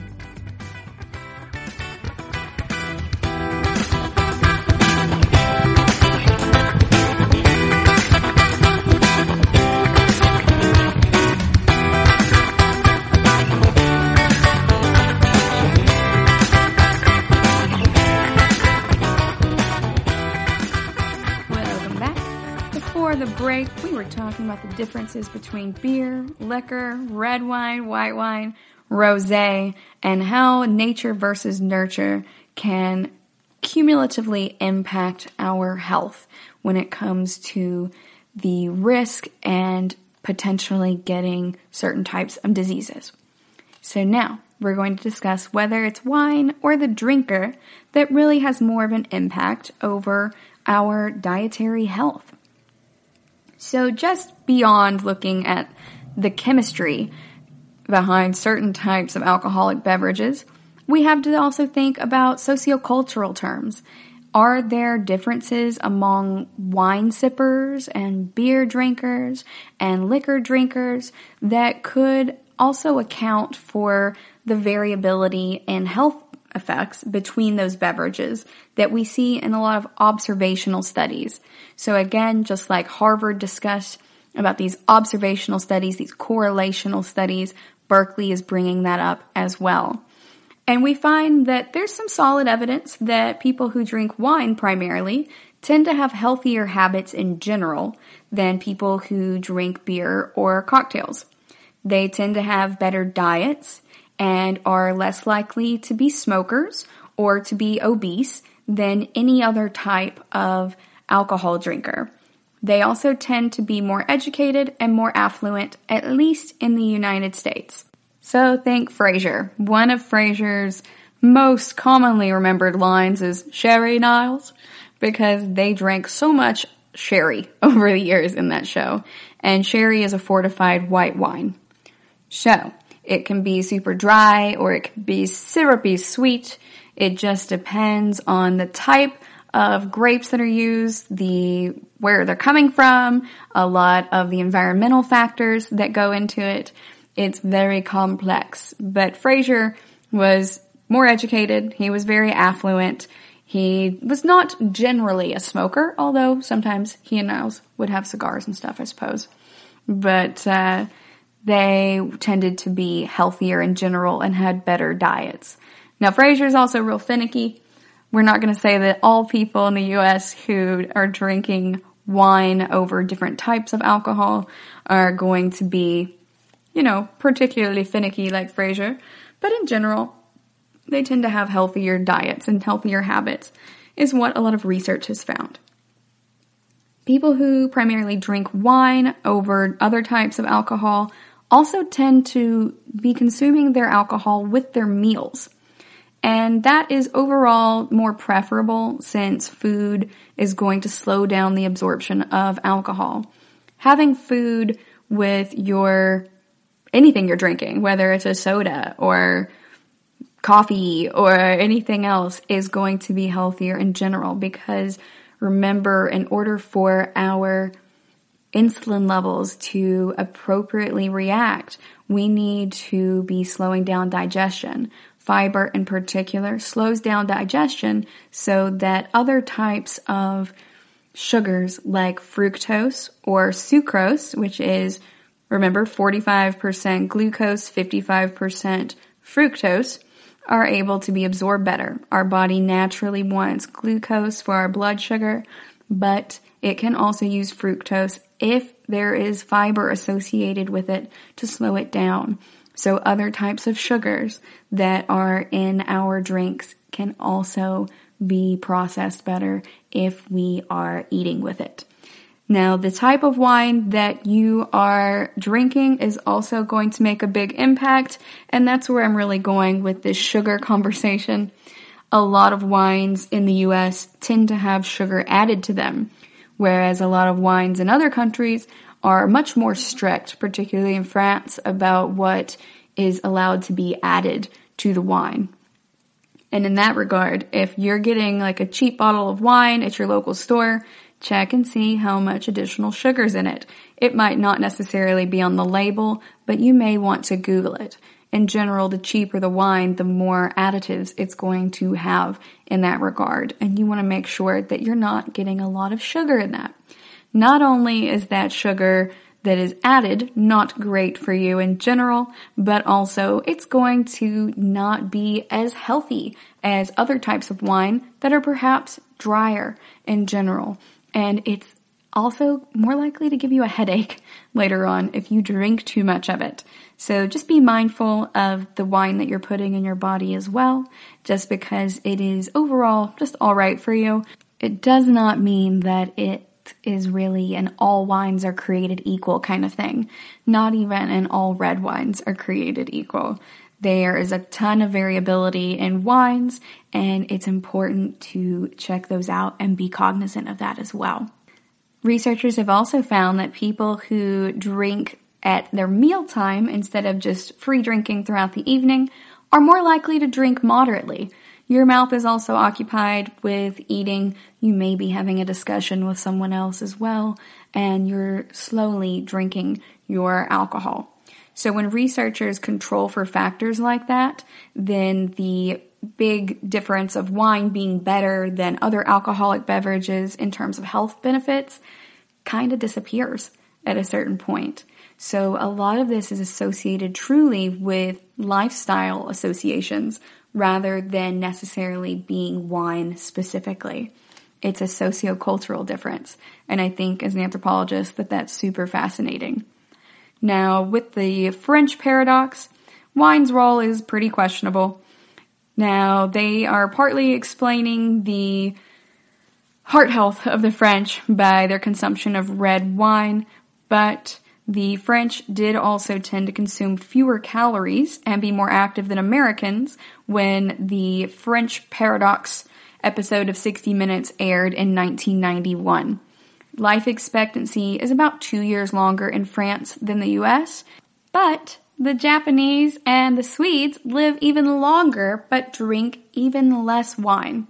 The break, we were talking about the differences between beer, liquor, red wine, white wine, rosé, and how nature versus nurture can cumulatively impact our health when it comes to the risk and potentially getting certain types of diseases. So now we're going to discuss whether it's wine or the drinker that really has more of an impact over our dietary health. So just beyond looking at the chemistry behind certain types of alcoholic beverages, we have to also think about sociocultural terms. Are there differences among wine sippers and beer drinkers and liquor drinkers that could also account for the variability in health effects between those beverages that we see in a lot of observational studies? So again, just like Harvard discussed about these observational studies, these correlational studies, Berkeley is bringing that up as well. And we find that there's some solid evidence that people who drink wine primarily tend to have healthier habits in general than people who drink beer or cocktails. They tend to have better diets and are less likely to be smokers or to be obese than any other type of alcohol drinker. They also tend to be more educated and more affluent, at least in the United States. So think Frasier. One of Frasier's most commonly remembered lines is "Sherry Niles," because they drank so much sherry over the years in that show. And sherry is a fortified white wine. So it can be super dry or it can be syrupy sweet. It just depends on the type of grapes that are used, where they're coming from, a lot of the environmental factors that go into it. It's very complex. But Frasier was more educated. He was very affluent. He was not generally a smoker, although sometimes he and Niles would have cigars and stuff, I suppose. But they tended to be healthier in general and had better diets. Now, Frasier's also real finicky. We're not going to say that all people in the U.S. who are drinking wine over different types of alcohol are going to be, particularly finicky like Frasier. But in general, they tend to have healthier diets and healthier habits, is what a lot of research has found. People who primarily drink wine over other types of alcohol also tend to be consuming their alcohol with their meals. And that is overall more preferable since food is going to slow down the absorption of alcohol. Having food with anything you're drinking, whether it's a soda or coffee or anything else, is going to be healthier in general because remember, in order for our insulin levels to appropriately react, we need to be slowing down digestion. Fiber in particular slows down digestion so that other types of sugars like fructose or sucrose, which is, remember, 45% glucose, 55% fructose, are able to be absorbed better. Our body naturally wants glucose for our blood sugar, but it can also use fructose if there is fiber associated with it to slow it down. So other types of sugars that are in our drinks can also be processed better if we are eating with it. Now, the type of wine that you are drinking is also going to make a big impact, and that's where I'm really going with this sugar conversation. A lot of wines in the US tend to have sugar added to them, whereas a lot of wines in other countries are much more strict, particularly in France, about what is allowed to be added to the wine. And in that regard, if you're getting like a cheap bottle of wine at your local store, check and see how much additional sugar's in it. It might not necessarily be on the label, but you may want to Google it. In general, the cheaper the wine, the more additives it's going to have in that regard. And you want to make sure that you're not getting a lot of sugar in that. Not only is that sugar that is added not great for you in general, but also it's going to not be as healthy as other types of wine that are perhaps drier in general. And it's also more likely to give you a headache later on if you drink too much of it. So just be mindful of the wine that you're putting in your body as well. Just because it is overall just all right for you, it does not mean that it is really an all wines are created equal kind of thing. Not even an all red wines are created equal. There is a ton of variability in wines, and it's important to check those out and be cognizant of that as well. Researchers have also found that people who drink at their mealtime instead of just free drinking throughout the evening are more likely to drink moderately. Your mouth is also occupied with eating. You may be having a discussion with someone else as well, and you're slowly drinking your alcohol. So when researchers control for factors like that, then the big difference of wine being better than other alcoholic beverages in terms of health benefits kind of disappears at a certain point. So a lot of this is associated truly with lifestyle associations rather than necessarily being wine specifically. It's a sociocultural difference. And I think as an anthropologist that's super fascinating. Now, with the French paradox, wine's role is pretty questionable. Now, they are partly explaining the heart health of the French by their consumption of red wine, but the French did also tend to consume fewer calories and be more active than Americans when the French Paradox episode of 60 Minutes aired in 1991. Life expectancy is about 2 years longer in France than the US, but the Japanese and the Swedes live even longer but drink even less wine.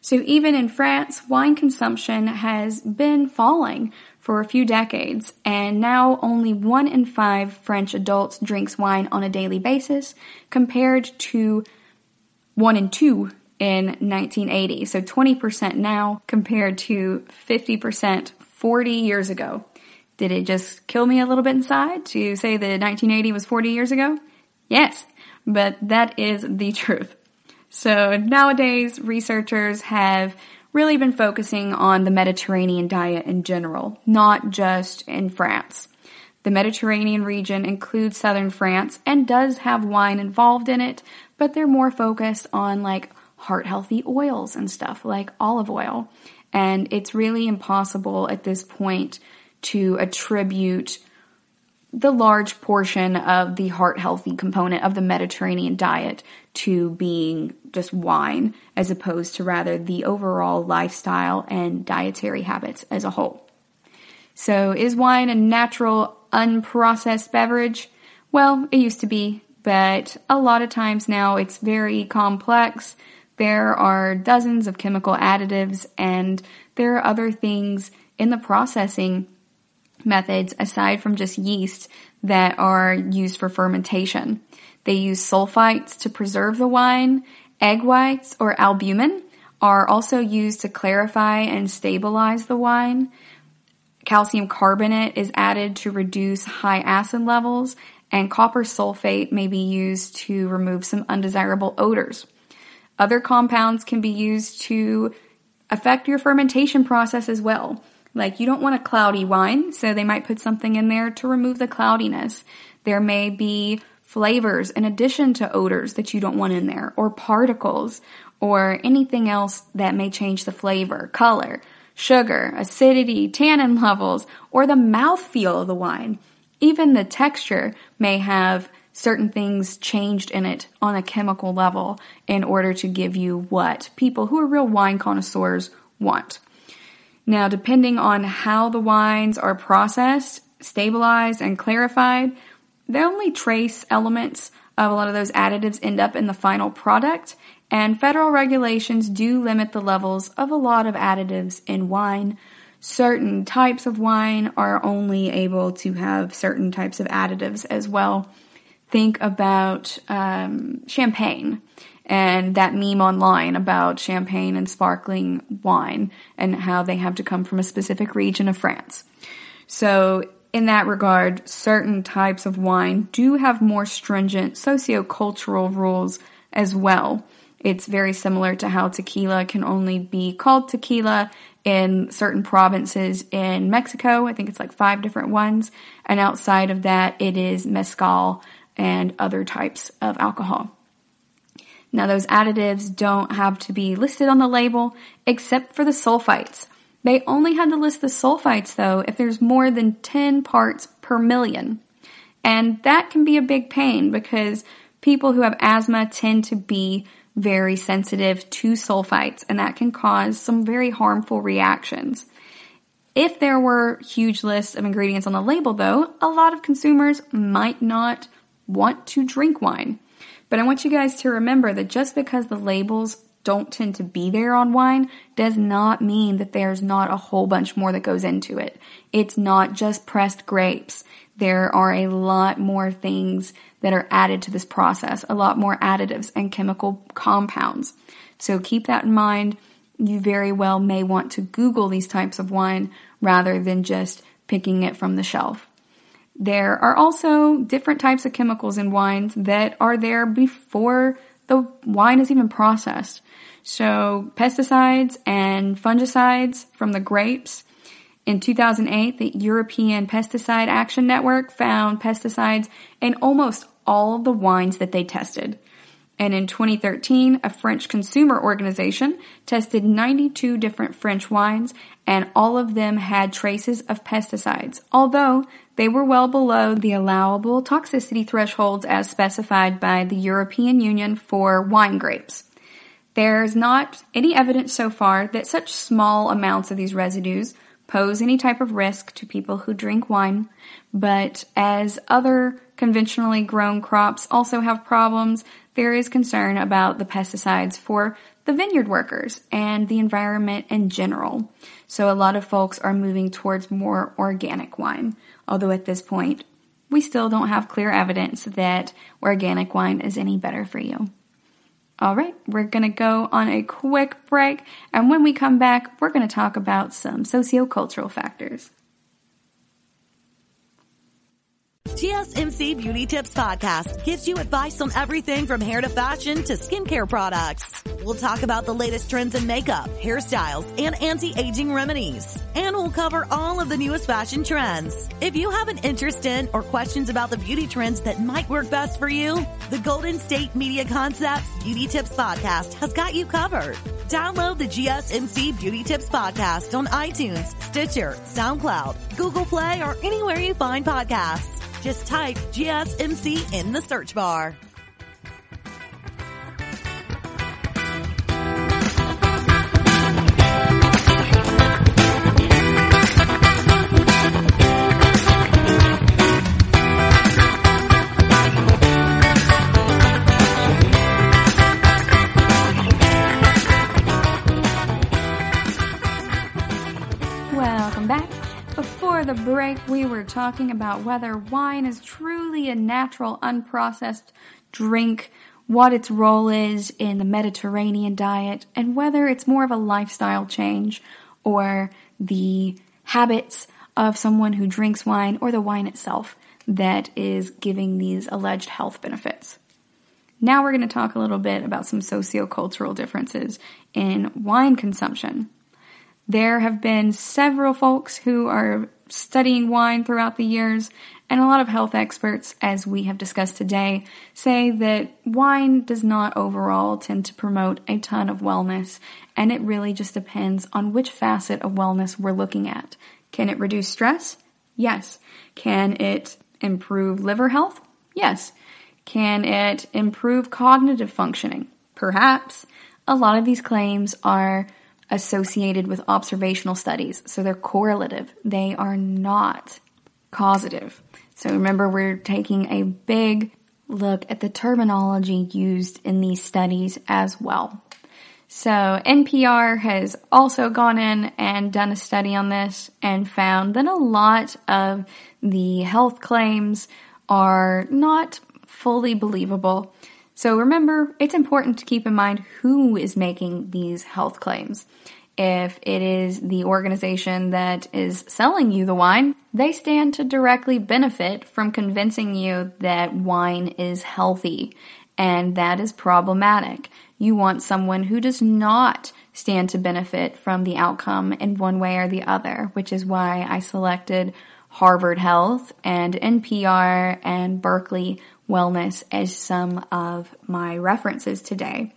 So even in France, wine consumption has been falling for a few decades, and now only 1 in 5 French adults drinks wine on a daily basis, compared to 1 in 2 in 1980. So 20% now compared to 50% 40 years ago. Did it just kill me a little bit inside to say that 1980 was 40 years ago? Yes, but that is the truth. So nowadays, researchers have really been focusing on the Mediterranean diet in general, not just in France. The Mediterranean region includes southern France and does have wine involved in it, but they're more focused on like heart-healthy oils and stuff like olive oil. And it's really impossible at this point to attribute the large portion of the heart-healthy component of the Mediterranean diet to being just wine, as opposed to rather the overall lifestyle and dietary habits as a whole. So is wine a natural, unprocessed beverage? Well, it used to be, but a lot of times now it's very complex. There are dozens of chemical additives, and there are other things in the processing methods aside from just yeast that are used for fermentation. They use sulfites to preserve the wine. Egg whites or albumin are also used to clarify and stabilize the wine. Calcium carbonate is added to reduce high acid levels, and copper sulfate may be used to remove some undesirable odors. Other compounds can be used to affect your fermentation process as well. Like, you don't want a cloudy wine, so they might put something in there to remove the cloudiness. There may be flavors in addition to odors that you don't want in there, or particles, or anything else that may change the flavor, color. sugar, acidity, tannin levels, or the mouthfeel of the wine. Even the texture may have certain things changed in it on a chemical level in order to give you what people who are real wine connoisseurs want. Now, depending on how the wines are processed, stabilized, and clarified, the only trace elements of a lot of those additives end up in the final product, and federal regulations do limit the levels of a lot of additives in wine. Certain types of wine are only able to have certain types of additives as well. Think about champagne and that meme online about champagne and sparkling wine and how they have to come from a specific region of France. So in that regard, certain types of wine do have more stringent sociocultural rules as well. It's very similar to how tequila can only be called tequila in certain provinces in Mexico. I think it's like 5 different ones. And outside of that, it is mezcal and other types of alcohol. Now, those additives don't have to be listed on the label except for the sulfites. They only had to list the sulfites, though, if there's more than 10 parts per million. And that can be a big pain because people who have asthma tend to be very sensitive to sulfites, and that can cause some very harmful reactions. If there were huge lists of ingredients on the label, though, a lot of consumers might not want to drink wine. But I want you guys to remember that just because the labels don't tend to be there on wine does not mean that there's not a whole bunch more that goes into it. It's not just pressed grapes. There are a lot more things that are added to this process, a lot more additives and chemical compounds. So keep that in mind. You very well may want to Google these types of wine rather than just picking it from the shelf. There are also different types of chemicals in wines that are there before the wine is even processed. So pesticides and fungicides from the grapes. In 2008, the European Pesticide Action Network found pesticides in almost all of the wines that they tested. And in 2013, a French consumer organization tested 92 different French wines, and all of them had traces of pesticides, although they were well below the allowable toxicity thresholds as specified by the European Union for wine grapes. There's not any evidence so far that such small amounts of these residues pose any type of risk to people who drink wine, but as other conventionally grown crops also have problems, there is concern about the pesticides for the vineyard workers and the environment in general. So a lot of folks are moving towards more organic wine, although at this point, we still don't have clear evidence that organic wine is any better for you. All right, we're going to go on a quick break, and when we come back, we're going to talk about some sociocultural factors. GSMC Beauty Tips Podcast gives you advice on everything from hair to fashion to skincare products. We'll talk about the latest trends in makeup, hairstyles, and anti-aging remedies. And we'll cover all of the newest fashion trends. If you have an interest in or questions about the beauty trends that might work best for you, the Golden State Media Concepts Beauty Tips Podcast has got you covered. Download the GSMC Beauty Tips Podcast on iTunes, Stitcher, SoundCloud, Google Play, or anywhere you find podcasts. Just type GSMC in the search bar. Welcome back. Before the break, we were talking about whether wine is truly a natural, unprocessed drink, what its role is in the Mediterranean diet, and whether it's more of a lifestyle change or the habits of someone who drinks wine or the wine itself that is giving these alleged health benefits. Now we're going to talk a little bit about some sociocultural differences in wine consumption. There have been several folks who are studying wine throughout the years, and a lot of health experts, as we have discussed today, say that wine does not overall tend to promote a ton of wellness, and it really just depends on which facet of wellness we're looking at. Can it reduce stress? Yes. Can it improve liver health? Yes. Can it improve cognitive functioning? Perhaps. A lot of these claims are associated with observational studies, so they're correlative. They are not causative. So remember, we're taking a big look at the terminology used in these studies as well. So NPR has also gone in and done a study on this and found that a lot of the health claims are not fully believable. So remember, it's important to keep in mind who is making these health claims. If it is the organization that is selling you the wine, they stand to directly benefit from convincing you that wine is healthy, and that is problematic. You want someone who does not stand to benefit from the outcome in one way or the other, which is why I selected Harvard Health and NPR and Berkeley Wellness as some of my references today.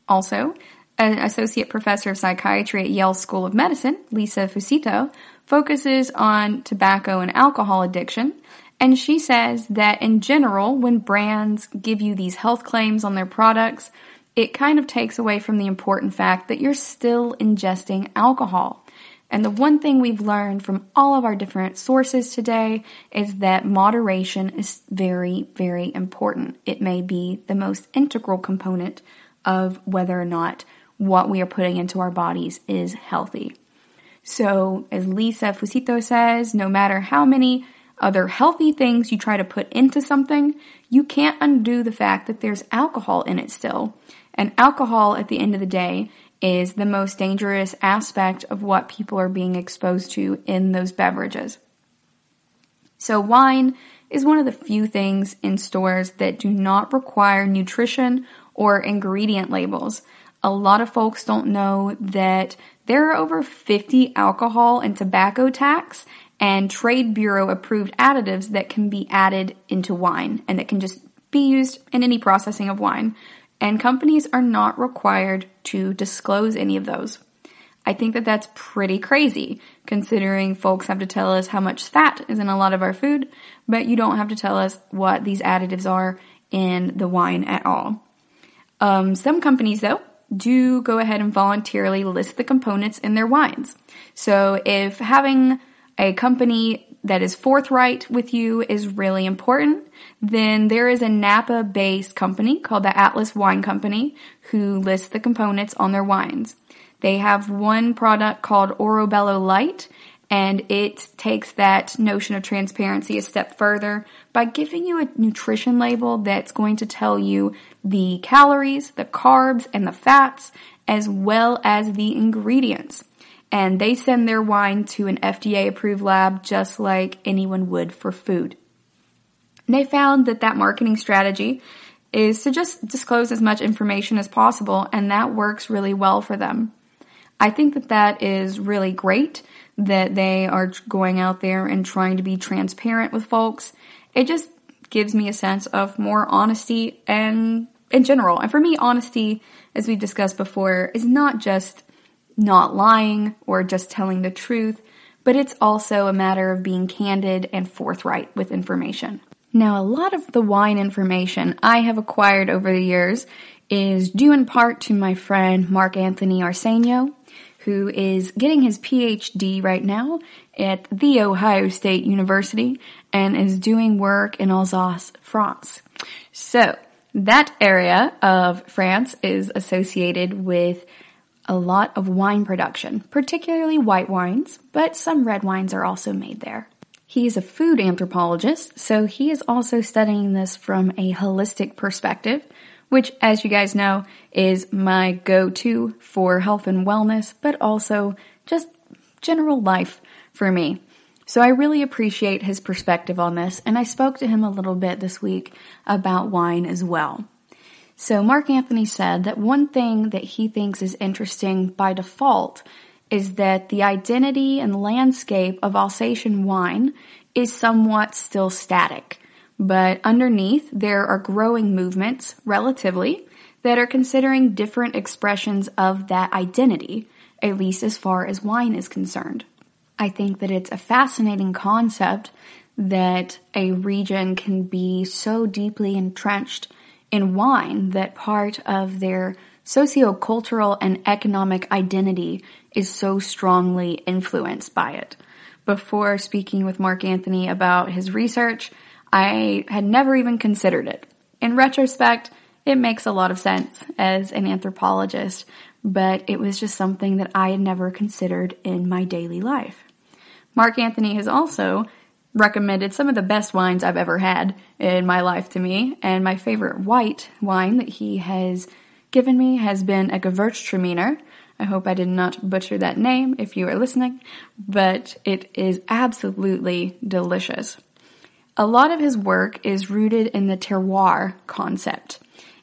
Also, an associate professor of psychiatry at Yale School of Medicine, Lisa Fusito, focuses on tobacco and alcohol addiction, and she says that in general, when brands give you these health claims on their products, it kind of takes away from the important fact that you're still ingesting alcohol. And the one thing we've learned from all of our different sources today is that moderation is very, very important. It may be the most integral component of whether or not what we are putting into our bodies is healthy. So, as Lisa Fusito says, no matter how many other healthy things you try to put into something, you can't undo the fact that there's alcohol in it still. And alcohol, at the end of the day, is the most dangerous aspect of what people are being exposed to in those beverages. So wine is one of the few things in stores that do not require nutrition or ingredient labels. A lot of folks don't know that there are over 50 alcohol and tobacco tax and Trade Bureau approved additives that can be added into wine and that can just be used in any processing of wine. And companies are not required to disclose any of those. I think that that's pretty crazy, considering folks have to tell us how much fat is in a lot of our food, but you don't have to tell us what these additives are in the wine at all. Some companies, though, do go ahead and voluntarily list the components in their wines. So if having a company that is forthright with you is really important, then there is a Napa-based company called the Atlas Wine Company who lists the components on their wines. They have one product called Orobello Light, and it takes that notion of transparency a step further by giving you a nutrition label that's going to tell you the calories, the carbs, and the fats, as well as the ingredients. And they send their wine to an FDA-approved lab just like anyone would for food. And they found that marketing strategy is to just disclose as much information as possible, and that works really well for them. I think that is really great that they are going out there and trying to be transparent with folks. It just gives me a sense of more honesty and in general. And for me, honesty, as we've discussed before, is not just not lying or just telling the truth, but it's also a matter of being candid and forthright with information. Now, a lot of the wine information I have acquired over the years is due in part to my friend Mark Anthony Arsenio, who is getting his PhD right now at The Ohio State University and is doing work in Alsace, France. So, that area of France is associated with a lot of wine production, particularly white wines, but some red wines are also made there. He is a food anthropologist, so he is also studying this from a holistic perspective, which, as you guys know, is my go-to for health and wellness, but also just general life for me. So I really appreciate his perspective on this, and I spoke to him a little bit this week about wine as well. So Mark Anthony said that one thing that he thinks is interesting by default is that the identity and landscape of Alsatian wine is somewhat still static, but underneath there are growing movements, relatively, that are considering different expressions of that identity, at least as far as wine is concerned. I think that it's a fascinating concept that a region can be so deeply entrenched in wine that part of their sociocultural and economic identity is so strongly influenced by it. Before speaking with Mark Anthony about his research, I had never even considered it. In retrospect, it makes a lot of sense as an anthropologist, but it was just something that I had never considered in my daily life. Mark Anthony has also recommended some of the best wines I've ever had in my life to me, and my favorite white wine that he has given me has been a Gewürztraminer. I hope I did not butcher that name if you are listening, but it is absolutely delicious. A lot of his work is rooted in the terroir concept.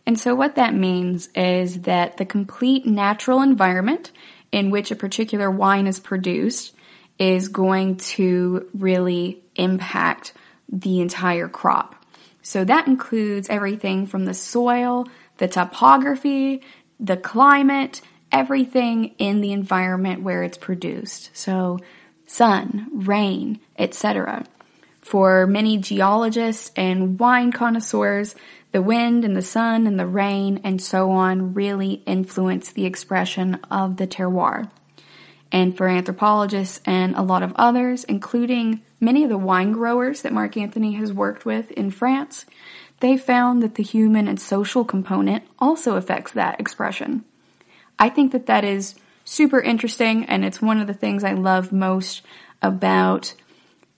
And so what that means is that the complete natural environment in which a particular wine is produced is going to really impact the entire crop. So that includes everything from the soil, the topography, the climate, everything in the environment where it's produced. So sun, rain, etc. For many geologists and wine connoisseurs, the wind and the sun and the rain and so on really influence the expression of the terroir. And for anthropologists and a lot of others, including many of the wine growers that Mark Anthony has worked with in France, they found that the human and social component also affects that expression. I think that that is super interesting, and it's one of the things I love most about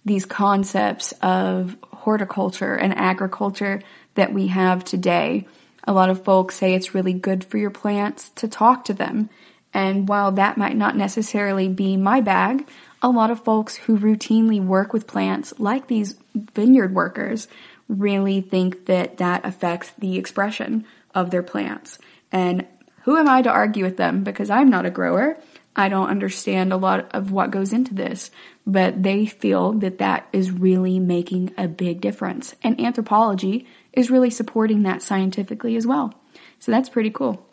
these concepts of horticulture and agriculture that we have today. A lot of folks say it's really good for your plants to talk to them. And while that might not necessarily be my bag, a lot of folks who routinely work with plants, like these vineyard workers, really think that that affects the expression of their plants. And who am I to argue with them? Because I'm not a grower. I don't understand a lot of what goes into this, but they feel that that is really making a big difference. And anthropology is really supporting that scientifically as well. So that's pretty cool.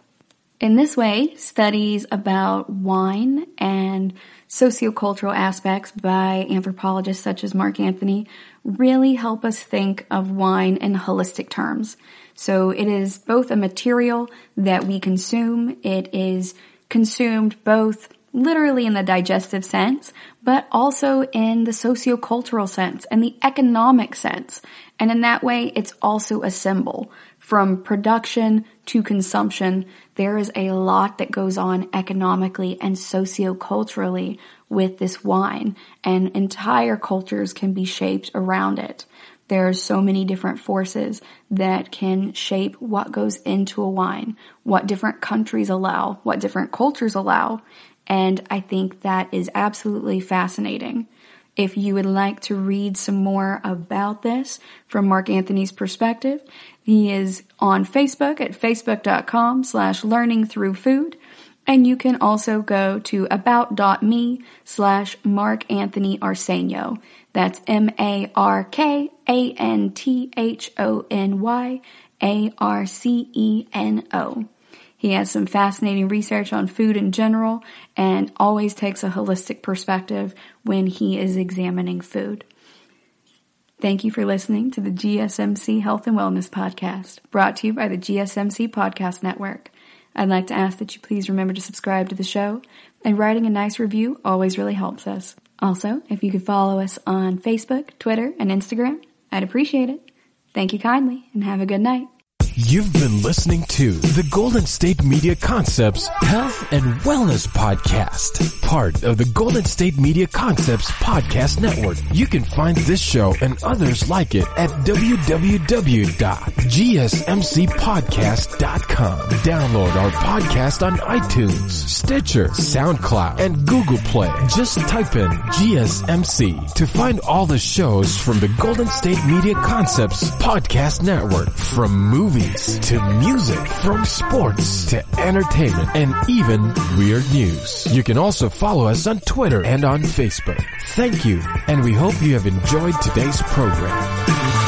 In this way, studies about wine and sociocultural aspects by anthropologists such as Mark Anthony really help us think of wine in holistic terms. So it is both a material that we consume, it is consumed both literally in the digestive sense, but also in the sociocultural sense and the economic sense. And in that way, it's also a symbol. From production to consumption, there is a lot that goes on economically and socioculturally with this wine, and entire cultures can be shaped around it. There are so many different forces that can shape what goes into a wine, what different countries allow, what different cultures allow, and I think that is absolutely fascinating. If you would like to read some more about this from Mark Anthony's perspective, he is on Facebook at facebook.com/learningthroughfood. And you can also go to about.me/Mark Anthony Arsenio. That's MarkAnthonyArceno. He has some fascinating research on food in general and always takes a holistic perspective when he is examining food. Thank you for listening to the GSMC Health and Wellness Podcast, brought to you by the GSMC Podcast Network. I'd like to ask that you please remember to subscribe to the show, and writing a nice review always really helps us. Also, if you could follow us on Facebook, Twitter, and Instagram, I'd appreciate it. Thank you kindly, and have a good night. You've been listening to the Golden State Media Concepts Health and Wellness Podcast, part of the Golden State Media Concepts Podcast Network. You can find this show and others like it at www.gsmcpodcast.com. Download our podcast on iTunes, Stitcher, SoundCloud, and Google Play. Just type in GSMC to find all the shows from the Golden State Media Concepts Podcast Network, from movies movies to music, from sports to entertainment, and even weird news. You can also follow us on Twitter and on Facebook. Thank you, and we hope you have enjoyed today's program.